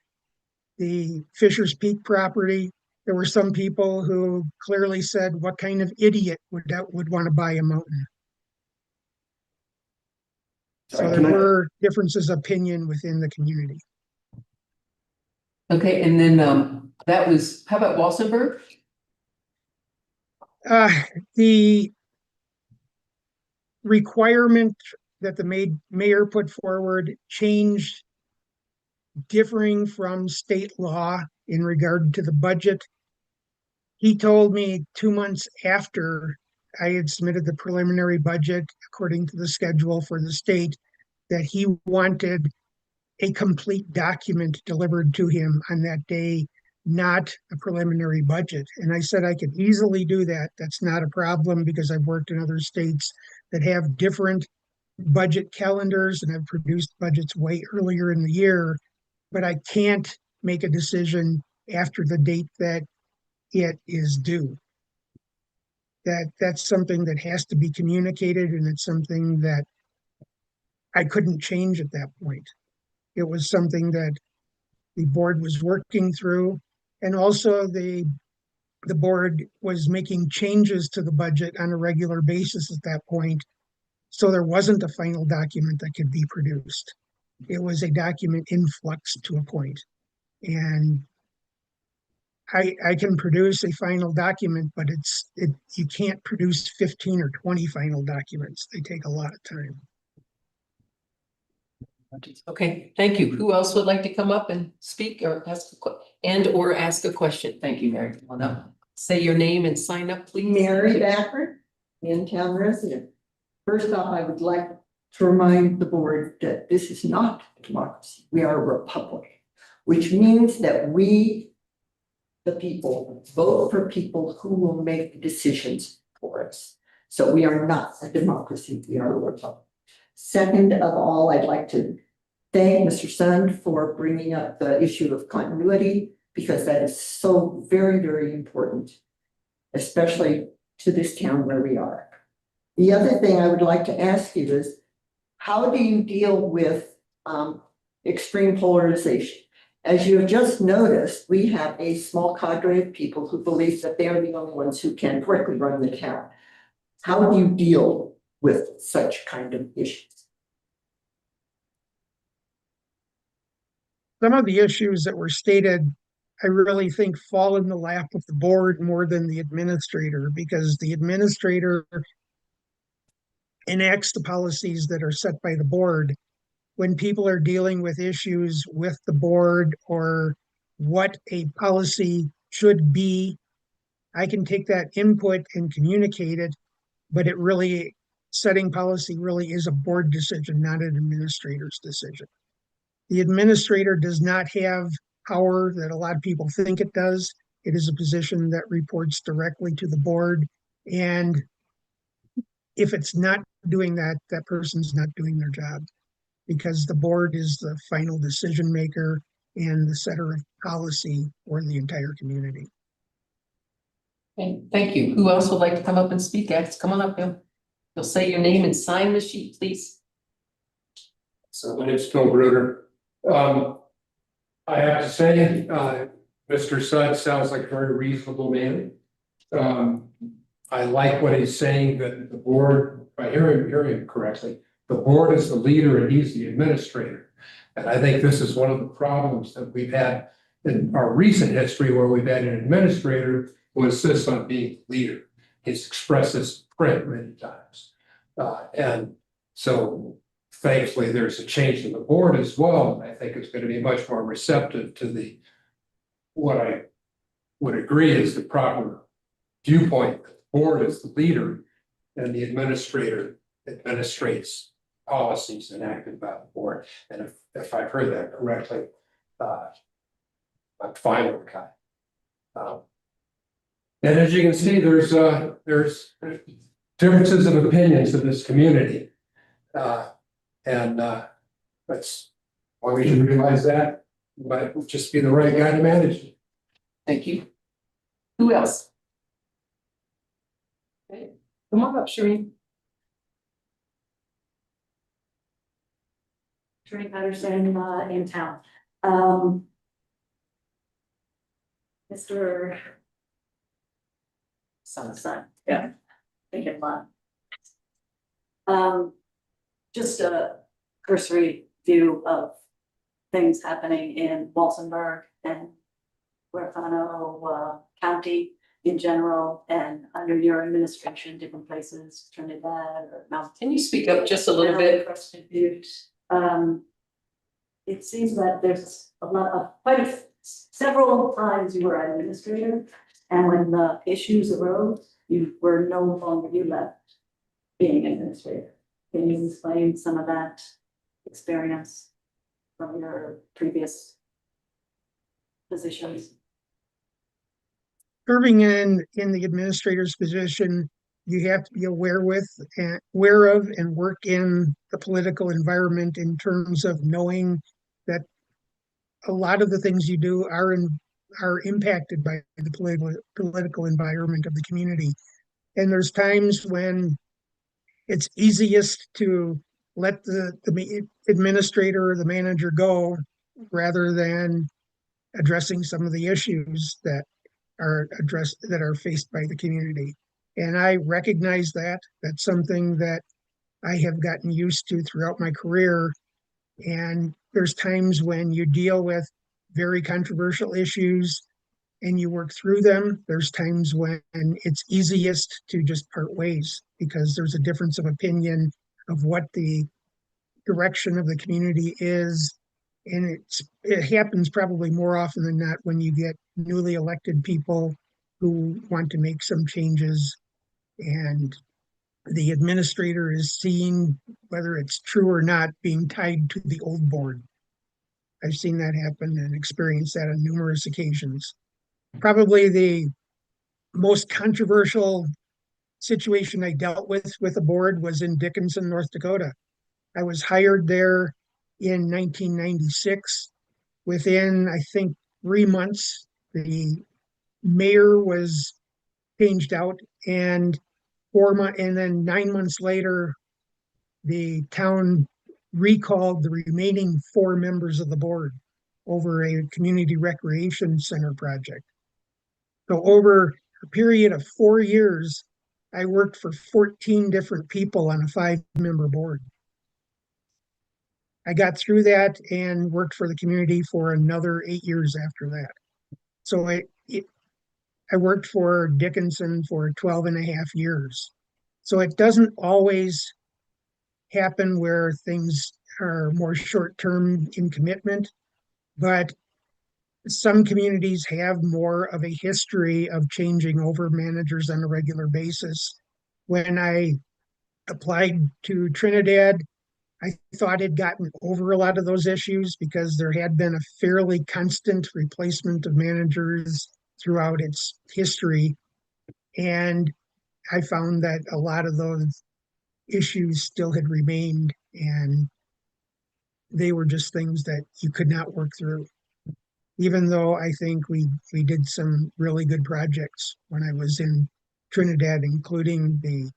the Fisher's Peak property. There were some people who clearly said, what kind of idiot would want to buy a mountain? So there were differences of opinion within the community. Okay, and then that was, how about Walsenburg? The requirement that the mayor put forward changed, differing from state law in regard to the budget. He told me 2 months after I had submitted the preliminary budget, according to the schedule for the state, that he wanted a complete document delivered to him on that day, not a preliminary budget. And I said I could easily do that. That's not a problem, because I've worked in other states that have different budget calendars and have produced budgets way earlier in the year. But I can't make a decision after the date that it is due. That's something that has to be communicated, and it's something that I couldn't change at that point. It was something that the board was working through, and also the board was making changes to the budget on a regular basis at that point. So there wasn't a final document that could be produced. It was a document in flux to a point. And I can produce a final document, but you can't produce 15 or 20 final documents. They take a lot of time. Okay, thank you. Who else would like to come up and speak or ask or ask a question? Thank you, Mary. Well, now, say your name and sign up, please. Mary Backford, in-town resident. First off, I would like to remind the board that this is not a democracy. We are a republic, which means that we, the people, vote for people who will make the decisions for us. So we are not a democracy. We are a republic. Second of all, I'd like to thank Mr. Sund for bringing up the issue of continuity, because that is so very, very important, especially to this town where we are. The other thing I would like to ask you is, how do you deal with extreme polarization? As you have just noticed, we have a small cadre of people who believe that they are the only ones who can correctly run the town. How do you deal with such kind of issues? Some of the issues that were stated, I really think fall in the lap of the board more than the administrator, because the administrator enacts the policies that are set by the board. When people are dealing with issues with the board or what a policy should be, I can take that input and communicate it, but setting policy really is a board decision, not an administrator's decision. The administrator does not have power that a lot of people think it does. It is a position that reports directly to the board. And if it's not doing that, that person's not doing their job, because the board is the final decision maker and the setter of policy for the entire community. Okay, thank you. Who else would like to come up and speak? Alex, come on up, Bill. You'll say your name and sign the sheet, please. So my name's Phil Bruder. I have to say, Mr. Sudd sounds like a very reasonable man. I like what he's saying, that the board, if I hear him correctly, the board is the leader and he's the administrator. And I think this is one of the problems that we've had in our recent history, where we've had an administrator who insists on being the leader. He's expressed this in print many times. And so thankfully, there's a change in the board as well. I think it's going to be much more receptive to what I would agree is the proper viewpoint. The board is the leader and the administrator administrates policies enacted by the board. And if I've heard that correctly, I'm fine with that. And as you can see, there's differences of opinions in this community. And that's why we should realize that, but just be the right guy to manage it. Thank you. Who else? Okay, come on up, Shereen. Shereen Patterson, in town. Mr. Son, yeah, thinking lot. Just a cursory view of things happening in Walsenburg and Huerfano County in general, and under your administration, different places, Trinidad or Mount. Can you speak up just a little bit? Crested Butte. It seems that there's a lot of several times you were administrator, and when the issues arose, you left being administrator. Can you explain some of that experience from your previous positions? Serving in the administrator's position, you have to be aware of and work in the political environment, in terms of knowing that a lot of the things you do are impacted by the political environment of the community. And there's times when it's easiest to let the administrator or the manager go, rather than addressing some of the issues that are faced by the community. And I recognize that. That's something that I have gotten used to throughout my career. And there's times when you deal with very controversial issues and you work through them. There's times when it's easiest to just part ways, because there's a difference of opinion of what the direction of the community is. And it happens probably more often than not when you get newly elected people who want to make some changes, and the administrator is seen, whether it's true or not, being tied to the old board. I've seen that happen and experienced that on numerous occasions. Probably the most controversial situation I dealt with a board was in Dickinson, North Dakota. I was hired there in 1996. Within, I think, 3 months, the mayor was changed out, and 4 months, and then 9 months later, the town recalled the remaining 4 members of the board over a community recreation center project. So over a period of 4 years, I worked for 14 different people on a 5-member board. I got through that and worked for the community for another 8 years after that. So I worked for Dickinson for 12 and a half years. So it doesn't always happen where things are more short-term in commitment, but some communities have more of a history of changing over managers on a regular basis. When I applied to Trinidad, I thought I'd gotten over a lot of those issues because there had been a fairly constant replacement of managers throughout its history. And I found that a lot of those issues still had remained, and they were just things that you could not work through. Even though I think we did some really good projects when I was in Trinidad, including the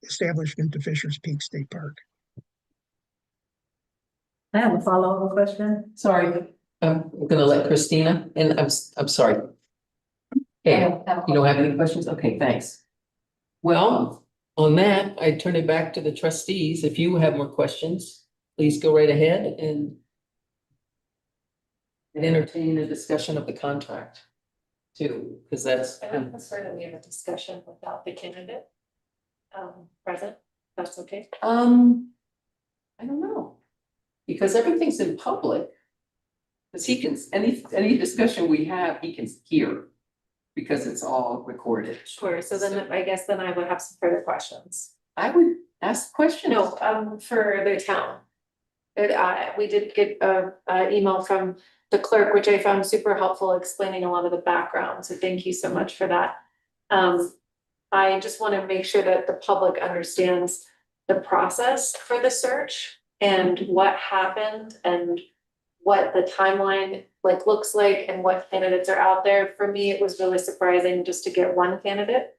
establishment of Fisher's Peak State Park. I have a follow-up question. Sorry, I'm gonna let Christina, and I'm sorry. Okay, you don't have any questions? Okay, thanks. Well, on that, I turn it back to the trustees. If you have more questions, please go right ahead and entertain a discussion of the contract too, because that's. I would prefer that we have a discussion without the candidate present. That's okay. I don't know. Because everything's in public. Because he can, any discussion we have, he can hear. Because it's all recorded. Sure, so then I guess then I would have some further questions. I would ask questions. No, for the town. We did get a email from the clerk, which I found super helpful, explaining a lot of the background, so thank you so much for that. I just want to make sure that the public understands the process for the search and what happened and what the timeline looks like and what candidates are out there. For me, it was really surprising just to get one candidate.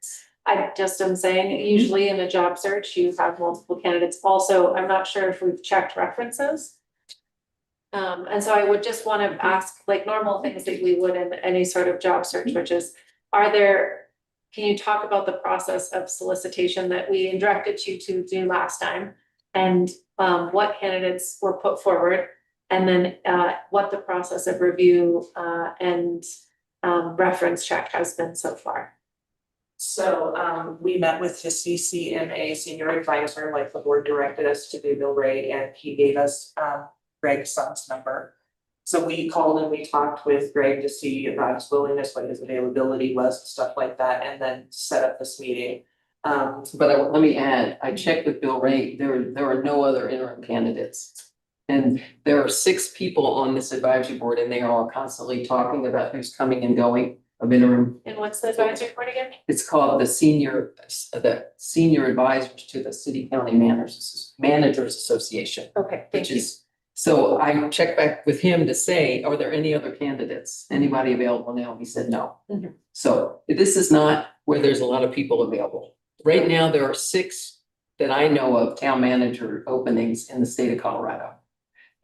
I just am saying, usually in a job search, you have multiple candidates. Also, I'm not sure if we've checked references. And so I would just want to ask normal things that we would in any sort of job search, which is, can you talk about the process of solicitation that we directed you to do last time? And what candidates were put forward? And then what the process of review and reference check has been so far. So we met with his CCMA senior advisor, like the board directed us to do, Bill Ray, and he gave us Greg's son's number. So we called and we talked with Greg to see about his willingness, what his availability was, stuff like that, and then set up this meeting. But let me add, I checked with Bill Ray, there are no other interim candidates. And there are 6 people on this advisory board, and they are all constantly talking about who's coming and going of interim. And what's the advisory board again? It's called the senior advisors to the City County Managers Association. Okay, thank Which you. is, so I checked back with him to say, are there any other candidates? Anybody available now? He said no. Mhm. So this is not where there's a lot of people available. Right now, there are 6 that I know of town manager openings in the state of Colorado.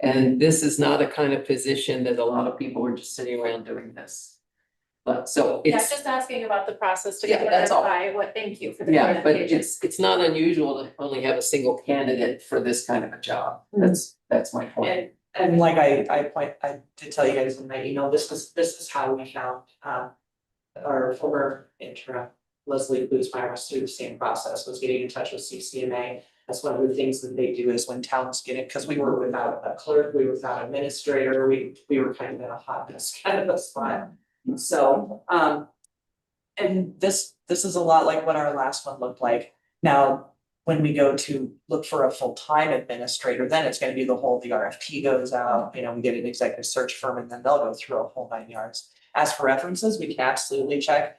And this is not a kind of position that a lot of people are just sitting around doing this. But so Yeah, it's, just asking about the process to Yeah, that's all. clarify thank you for the yeah, but clarification. it's not unusual to only have a single candidate for this kind of a job. That's my point. And like I did tell you guys in my email, this is how we found our former interim Leslie Bluesmeyer was through the same process, was getting in touch with CCMA. That's one of the things that they do is when towns get it, because we were without a clerk, we were without an administrator, we were kind of in a hot mess kind of a spot. So and this is a lot like what our last one looked like. Now, when we go to look for a full-time administrator, then it's gonna be the RFP goes out, we get an executive search firm and then they'll go through a whole 9 yards. As for references, we can absolutely check.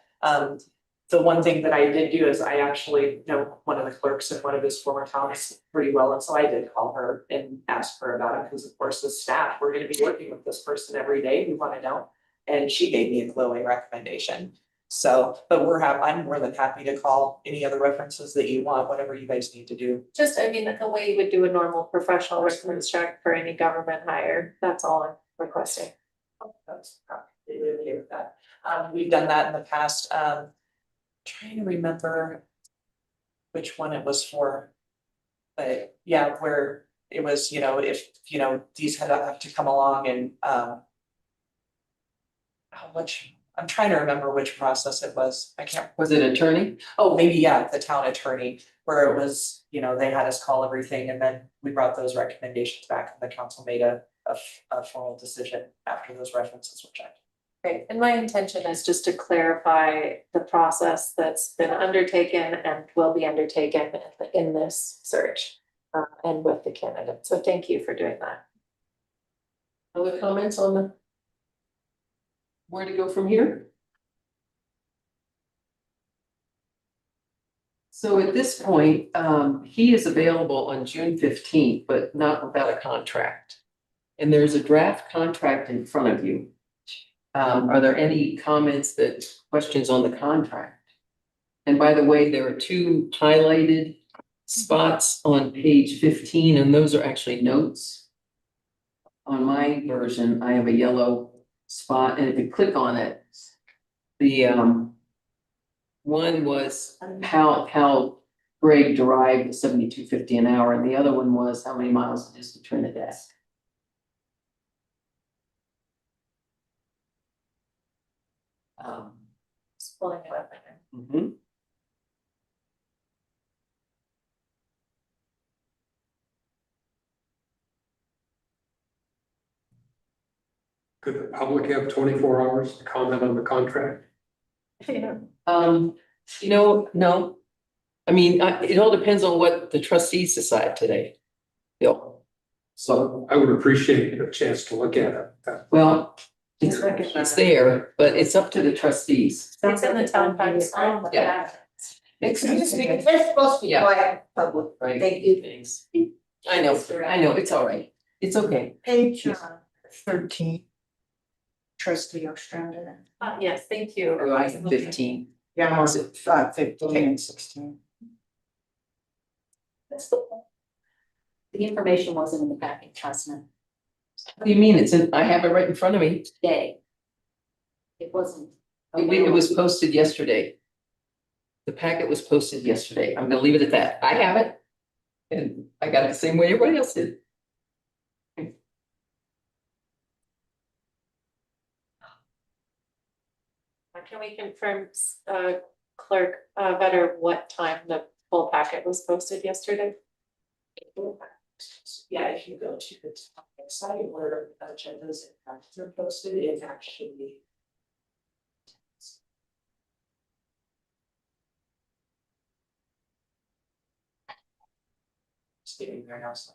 The one thing that I did do is I actually know one of the clerks in one of his former towns pretty well, and so I did call her and ask her about it, because of course the staff, we're gonna be working with this person every day, we wanna know. And she gave me a glowing recommendation. So, but I'm more than happy to call any other references that you want, whatever you guys need to do. Just, I mean, the way you would do a normal professional reference check for any government hire, that's all I'm requesting. That's probably okay with that. We've done that in the past, trying to remember which one it was for. But yeah, where it was, if, these had have to come along and, I'm trying to remember which process it was. I can't. Was it attorney? Oh, maybe, yeah, the town attorney, where it was, they had us call everything and then we brought those recommendations back and the council made a formal decision after those references were checked. Great, and my intention is just to clarify the process that's been undertaken and will be undertaken in this search. And with the candidate, so thank you for doing that. Other comments on the where to go from here? So at this point, he is available on June 15th, but not without a contract. And there's a draft contract in front of you. Are there any questions on the contract? And by the way, there are 2 highlighted spots on page 15, and those are actually notes. On my version, I have a yellow spot, and if you click on it, the one was how Greg derived the 72.50 an hour, and the other one was how many miles it is to Trinidad. Just pulling it up again. Mhm. Could the public have 24 hours to comment on the contract? No. I mean, it all depends on what the trustees decide today. Bill. So I would appreciate a chance to look at it. Well, it's there, but it's up to the trustees. It's in the town package. Yeah. Excuse me, they're supposed to be Yeah. quiet public. Right. Thank you. Thanks. I know, it's all right. It's okay. Page 13. Trustee Ostrander. Yes, thank you. Or I have 15. Yeah, Is it 15 and 16. That's the point. The information wasn't in the packet, trust me. What do you mean? I have it right in front of me. Today. It wasn't. It was posted yesterday. The packet was posted yesterday. I'm gonna leave it at that. I have it. And I got it the same way everybody else did. Can we confirm, clerk, Vetter, what time the full packet was posted yesterday? Yeah, if you go to the topic site where agendas and facts are posted, it's actually. Just getting there now, so.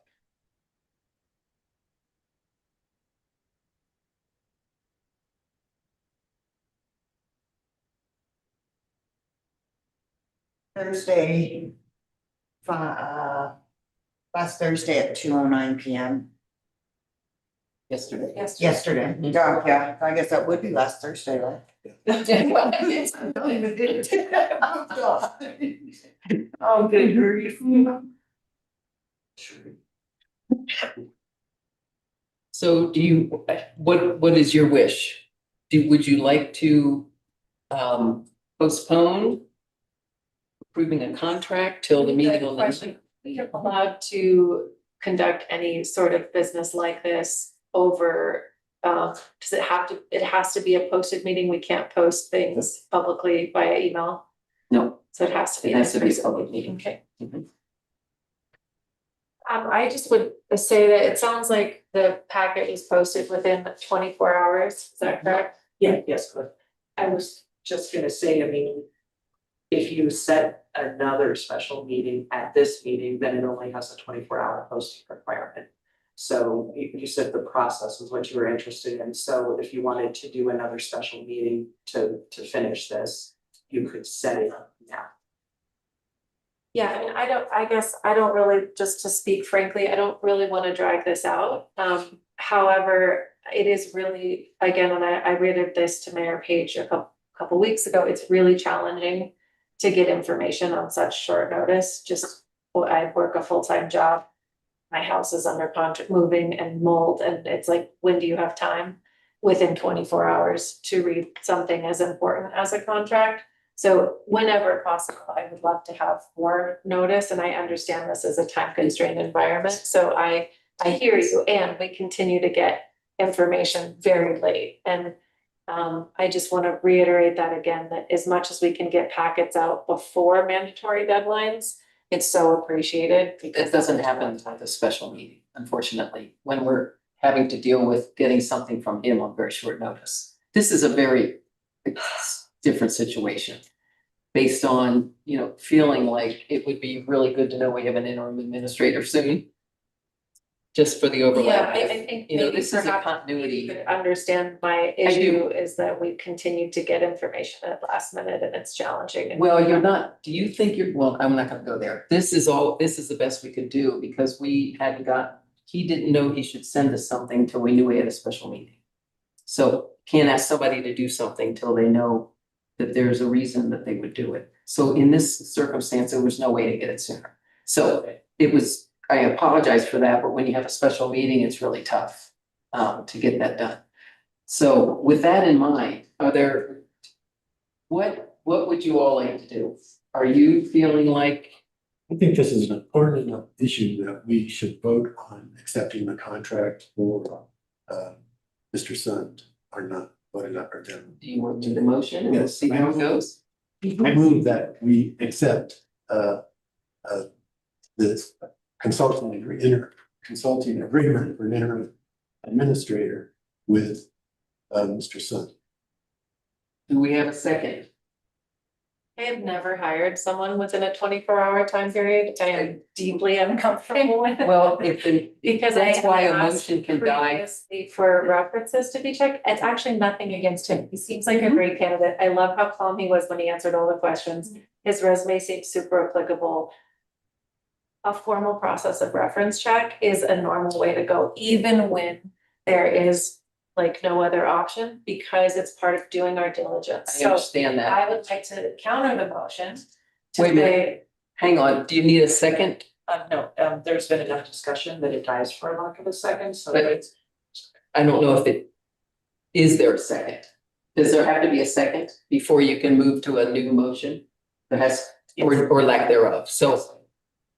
Thursday. Last Thursday at 2:09 p.m. Yesterday. Yesterday. Yeah, I guess that would be last Thursday, right? Oh, good grief. So what is your wish? Would you like to postpone approving a contract till the meeting on the Question. We are allowed to conduct any sort of business like this over, does it has to be a posted meeting? We can't post things publicly via email? No. So it has to be. It has to be a in-person. public meeting. Okay. Mhm. I just would say that it sounds like the packet was posted within 24 hours, is that correct? Yeah, yes, but I was just gonna say, I mean, if you set another special meeting at this meeting, then it only has a 24-hour posting requirement. So you said the process was what you were interested in, so if you wanted to do another special meeting to finish this, you could set it up now. Yeah, I mean, I guess I don't really, just to speak frankly, I don't really wanna drag this out. However, it is really, again, and I read this to Mayor Page a couple weeks ago, it's really challenging to get information on such short notice, just, well, I work a full-time job. My house is under contract, moving and mold, and it's like, when do you have time? Within 24 hours to read something as important as a contract. So whenever possible, I would love to have more notice, and I understand this is a time constrained environment, so I hear you, and we continue to get information very late, and I just want to reiterate that again, that as much as we can get packets out before mandatory deadlines, it's so appreciated. That doesn't happen at the special meeting, unfortunately, when we're having to deal with getting something from him on very short notice. This is a very different situation. Based on, you know, feeling like it would be really good to know we have an interim administrator soon. Just for the Yeah, overlap. I think You know, maybe this is a perhaps continuity. you could understand my issue is that we continue to get information at last minute and it's challenging. Well, you're not, do you think you're, well, I'm not gonna go there. This is the best we could do because we hadn't got, he didn't know he should send us something till we knew we had a special meeting. So can't ask somebody to do something till they know that there's a reason that they would do it. So in this circumstance, there was no way to get it sooner. So it was, I apologize for that, but when you have a special meeting, it's really tough to get that done. So with that in mind, what would you all like to do? Are you feeling like, I think this is an important enough issue that we should vote on accepting the contract for Mr. Sund or not, vote it up or down. do you want to do the motion and we'll Yes. see how it goes? I move that we accept this consulting agreement for an interim administrator with Mr. Sund. Do we have a second? I have never hired someone within a 24-hour time period. I am deeply uncomfortable with it. Well, if the, Because that's why a asked motion can die. previously for references to be checked. It's actually nothing against him. He seems like a great candidate. I love how calm he was when he answered all the questions. His resume seems super applicable. A formal process of reference check is a normal way to go, even when there is like no other option, because it's part of doing our diligence. I So understand that. I would like to counter the motion. To Wait a minute. say, Hang on, do you need a second? No, there's been enough discussion that it dies for lack of a second, so But- it's. I don't know if is there a second? Does there have to be a second before you can move to a new motion? There has, or lack thereof, so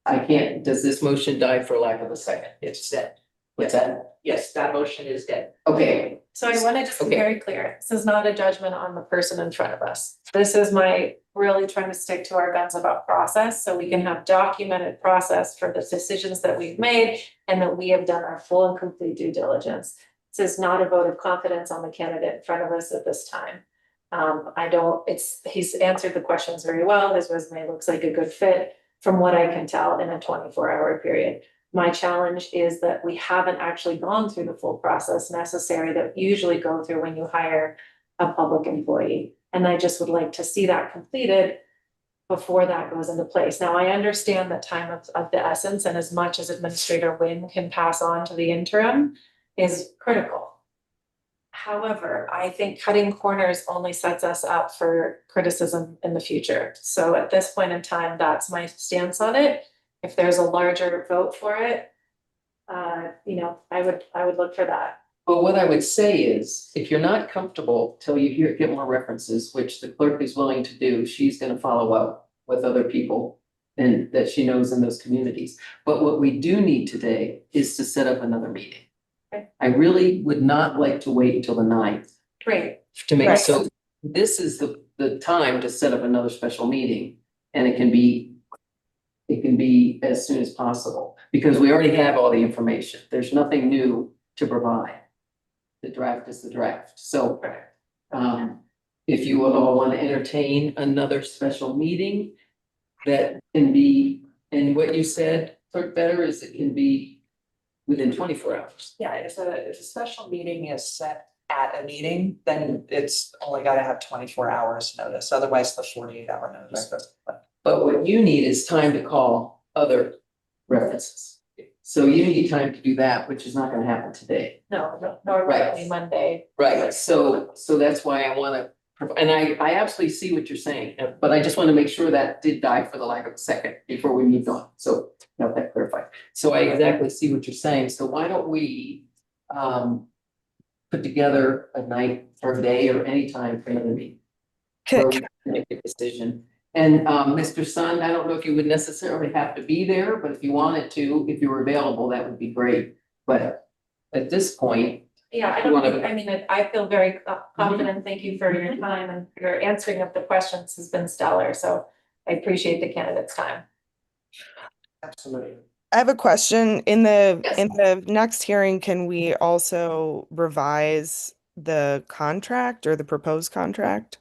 I can't, does this motion die for lack of a second? It's dead. What's that? Yes, that motion is dead. Okay, So I want to just be Okay. very clear, this is not a judgment on the person in front of us. This is my really trying to stick to our guns about process, so we can have documented process for the decisions that we've made and that we have done our full and complete due diligence. This is not a vote of confidence on the candidate in front of us at this time. He's answered the questions very well, his resume looks like a good fit from what I can tell in a 24-hour period. My challenge is that we haven't actually gone through the full process necessary that you usually go through when you hire a public employee. And I just would like to see that completed before that goes into place. Now, I understand that time of the essence, and as much as Administrator Wynn can pass on to the interim is critical. However, I think cutting corners only sets us up for criticism in the future. So at this point in time, that's my stance on it. If there's a larger vote for it, I would look for that. but what I would say is, if you're not comfortable till you get more references, which the clerk is willing to do, she's gonna follow up with other people and that she knows in those communities. But what we do need today is to set up another meeting. Okay. I really would not like to wait until the 9th Great. to make, Right. so this is the time to set up another special meeting. And it can be as soon as possible, because we already have all the information. There's nothing new to provide. The draft is the draft, so if you all want to entertain another special meeting that can be, and what you said, Clerk Better, is it can be within 24 hours. Yeah, if a special meeting is set at a meeting, then it's only gotta have 24 hours notice, otherwise the 48-hour notice. But what you need is time to call other references. So you need time to do that, which is not gonna happen today. No, normally Monday. Right, so that's why I wanna And I absolutely see what you're saying, but I just want to make sure that did die for the lack of a second before we moved on. So got that clarified. So I exactly see what you're saying. So why don't we put together a night or a day or any time for another meeting? Where we can make a decision. And Mr. Sun, I don't know if you would necessarily have to be there, but if you wanted to, if you were available, that would be great. But at this point, Yeah, I You don't wanna- think, I mean, I feel very confident. Thank you for your time and your answering of the questions has been stellar. So I appreciate the candidate's time. Absolutely. I have a question. In the Yes. in the next hearing, can we also revise the contract or the proposed contract?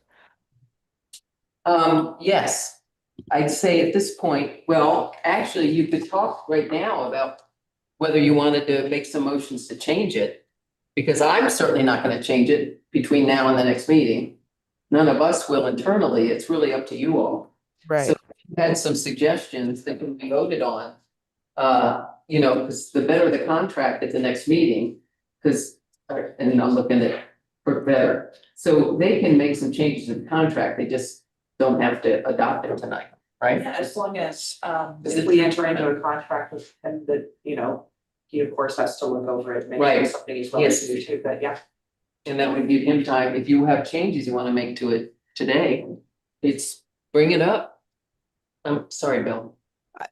yes, I'd say at this point, well, actually, you could talk right now about whether you wanted to make some motions to change it. Because I'm certainly not gonna change it between now and the next meeting. None of us will internally. It's really up to you all. Right. So if you had some suggestions that can be voted on. You know, because the better the contract at the next meeting, because, and I'm looking at for better. So they can make some changes to the contract. They just don't have to adopt it tonight, right? Yeah, as long as, Is if it- we enter into a contract with him that, you know, he of course has to look over it, make sure Right. it's something he's willing Yes. to do too, but yeah. And that would give him time, if you have changes you wanna make to it today, it's, bring it up. I'm sorry, Bill.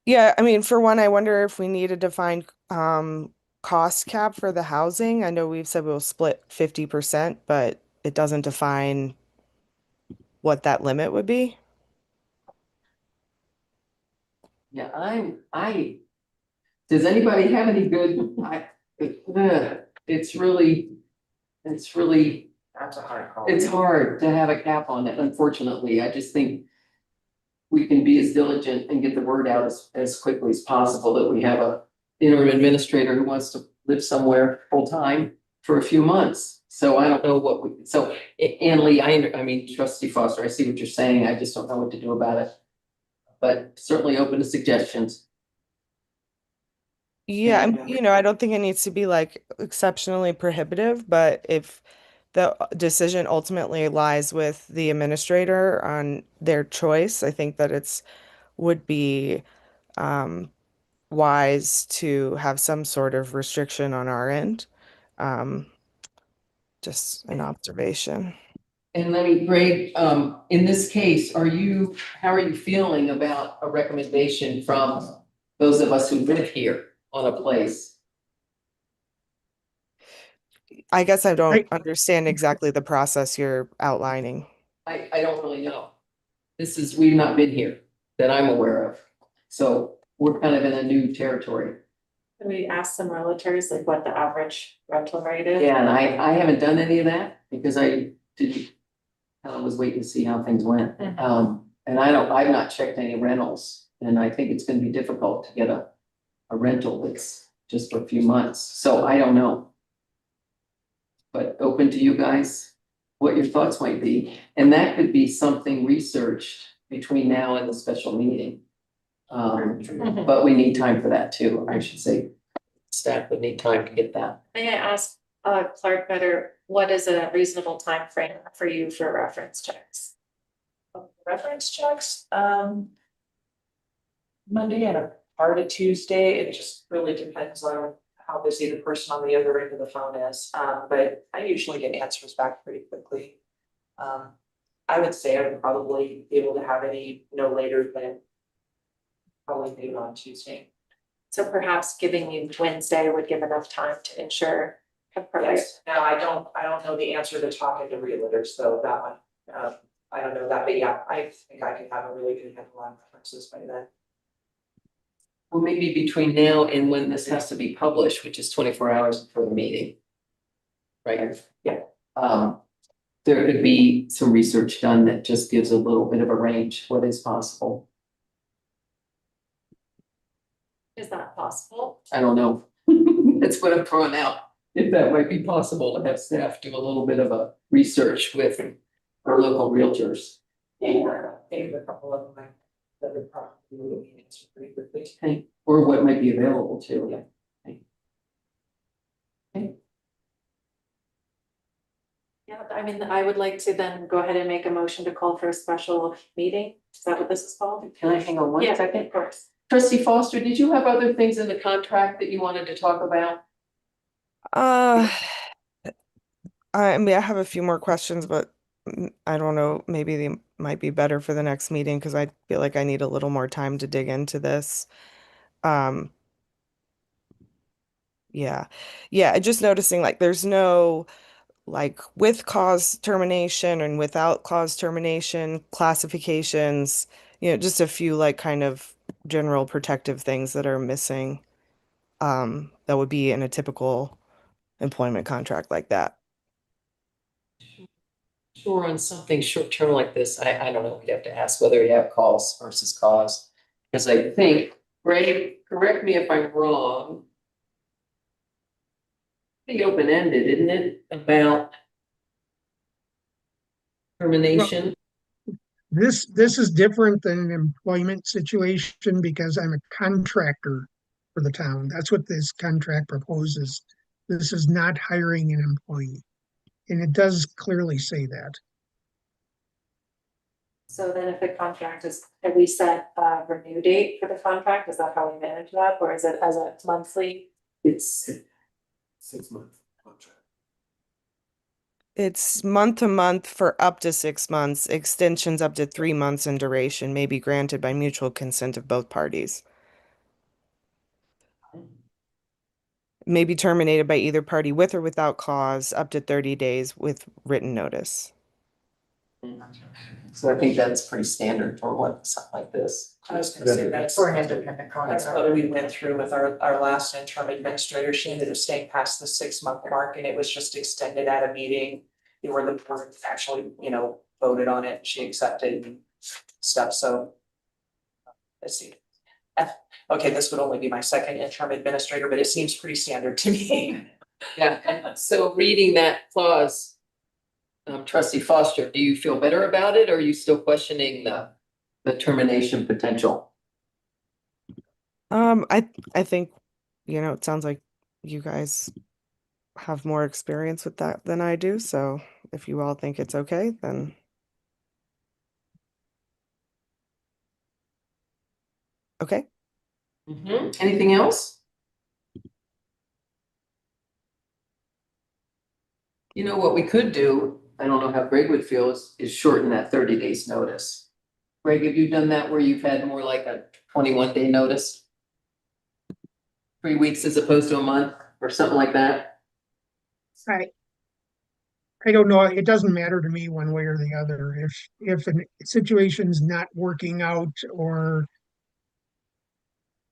Yeah, I mean, for one, I wonder if we need a defined cost cap for the housing. I know we've said we'll split 50%, but it doesn't define what that limit would be. Yeah, does anybody have any good, it's really, That's a hard call. it's hard to have a cap on it, unfortunately. I just think we can be as diligent and get the word out as quickly as possible that we have a interim administrator who wants to live somewhere full-time for a few months. So I don't know what we, so Ann Lee, I mean, Trustee Foster, I see what you're saying. I just don't know what to do about it. But certainly open to suggestions. Yeah, I mean, you know, I don't think it needs to be like exceptionally prohibitive, but if the decision ultimately lies with the administrator on their choice, I think that it's would be wise to have some sort of restriction on our end. Um, just an observation. And let me, Greg, in this case, how are you feeling about a recommendation from those of us who live here on a place? I guess I don't Right. understand exactly the process you're outlining. I don't really know. We've not been here that I'm aware of. So we're kind of in a new territory. Can we ask some realtors like what the average rental rate is? Yeah, and I haven't done any of that because I was waiting to see how things went. Mhm. And I've not checked any rentals, and I think it's gonna be difficult to get a rental that's just for a few months, so I don't know. But open to you guys, what your thoughts might be, and that could be something researched between now and the special meeting. Mhm. But we need time for that too, I should say. Staff would need time to get that. May I ask Clark Better, what is a reasonable time frame for you for reference checks? Reference checks, Monday and a part of Tuesday, it just really depends on how busy the person on the other end of the phone is, but I usually get answers back pretty quickly. I would say I would probably be able to have any no later than probably maybe on Tuesday. So perhaps giving you Wednesday would give enough time to ensure. Yes, now I don't know the answer to talking to realtors, so that one, I don't know that, but yeah, I think I could have a really good handle on references by then. Well, maybe between now and when this has to be published, which is 24 hours before the meeting. Right? Yeah. There could be some research done that just gives a little bit of a range, what is possible. Is that possible? I don't know. That's what I'm throwing out. If that might be possible to have staff do a little bit of a research with our local realtors. Yeah, maybe a couple of them that would probably be answered pretty quickly. Okay, or what might be available too. Yeah. Okay. Yeah, I mean, I would like to then go ahead and make a motion to call for a special meeting. Is that what this is called? Can I hang on one Yeah, second? of course. Trustee Foster, did you have other things in the contract that you wanted to talk about? Uh, I mean, I have a few more questions, but I don't know, maybe they might be better for the next meeting because I feel like I need a little more time to dig into this. Um, yeah. Yeah, just noticing like there's no like with cause termination and without cause termination classifications, just a few like kind of general protective things that are missing. That would be in a typical employment contract like that. Sure, on something short term like this, I don't know, we'd have to ask whether you have calls versus cause. Because I think, Greg, correct me if I'm wrong. Pretty open-ended, isn't it, about termination? This is different than an employment situation because I'm a contractor for the town. That's what this contract proposes. This is not hiring an employee. And it does clearly say that. So then if the contract is, have we set a renew date for the contract? Is that how we manage that? Or is it as a monthly? It's 6 month contract. It's month to month for up to 6 months. Extensions up to 3 months in duration may be granted by mutual consent of both parties. May be terminated by either party with or without cause up to 30 days with written notice. So I think that's pretty standard for what, something like this. I was gonna say that's. For an independent That's contractor. what we went through with our last interim administrator. She ended up staying past the 6 month mark and it was just extended at a meeting. Where the board actually, voted on it, she accepted and stuff, so. Let's see. Okay, this would only be my second interim administrator, but it seems pretty standard to me. Yeah, so reading that clause, Trustee Foster, do you feel better about it, or are you still questioning the termination potential? I think, it sounds like you guys have more experience with that than I do, so if you all think it's okay, then okay. Anything else? You know what we could do, I don't know how Greg would feel, is shorten that 30 days notice. Greg, have you done that where you've had more like a 21-day notice? 3 weeks as opposed to a month or something like that? I don't know. It doesn't matter to me one way or the other. If a situation's not working out or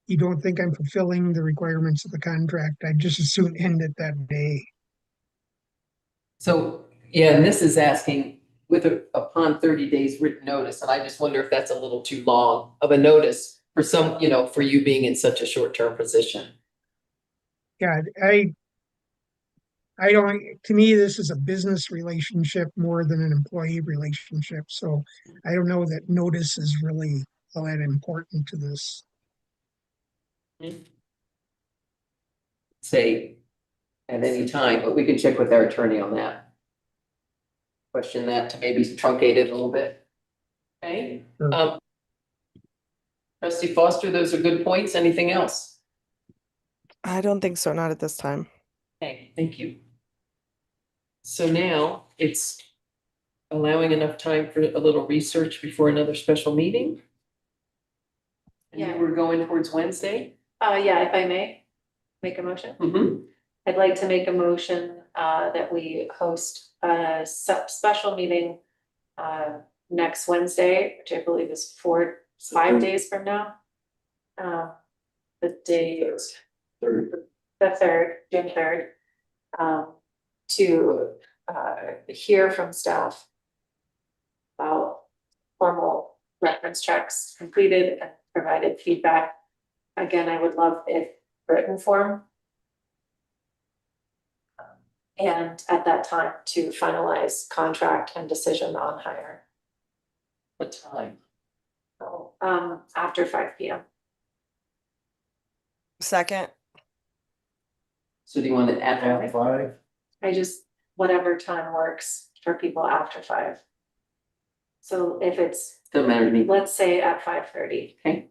you don't think I'm fulfilling the requirements of the contract, I'd just as soon end it that day. So, yeah, and this is asking upon 30 days written notice, and I just wonder if that's a little too long of a notice for for you being in such a short-term position. Yeah, I don't, to me, this is a business relationship more than an employee relationship. So I don't know that notice is really all that important to this. Say at any time, but we can check with our attorney on that. Question that to maybe truncate it a little bit. Okay, Sure. Trustee Foster, those are good points. Anything else? I don't think so, not at this time. Okay, thank you. So now it's allowing enough time for a little research before another special meeting. And Yeah. we're going towards Wednesday. Yeah, if I may, make a motion. Mm-hmm. I'd like to make a motion that we host a special meeting next Wednesday, which I believe is 5 days from now. The day is the 3rd, June 3rd, to hear from staff about formal reference checks completed and provided feedback. Again, I would love if written form. And at that time to finalize contract and decision on hire. What time? So, after 5 p.m. Second, So do you want to add that? 5? I just, whatever time works. for people after 5. So if it's, Doesn't matter to me. let's say at 5:30. Okay.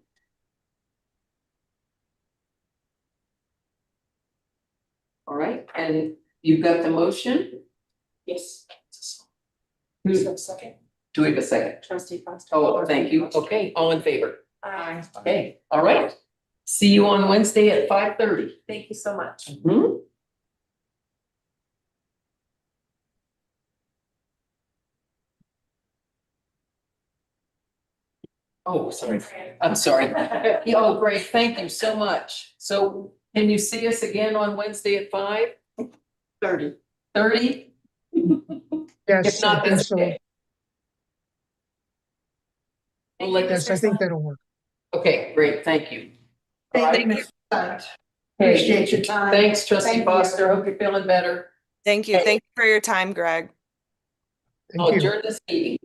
All right, and you've got the motion? Yes. Who's, Second. do we have a second? Trustee Foster. Oh, thank you. Okay, all in favor? Aye. Okay, all right. See you on Wednesday at 5:30. Thank you so much. Oh, sorry. I'm sorry. Oh, great. Thank you so much. So can you see us again on Wednesday at 5:30? 30? Yes, If not, I think that's so. okay. We'll let Yes, I think that'll work. Okay, great. Thank you. Thank you, Ms. Hunt. Appreciate your time. Thanks, Trustee Thank you. Foster. Hope you're feeling better. Thank you. Thank you for your time, Greg. I'll Thank you. adjourn this meeting.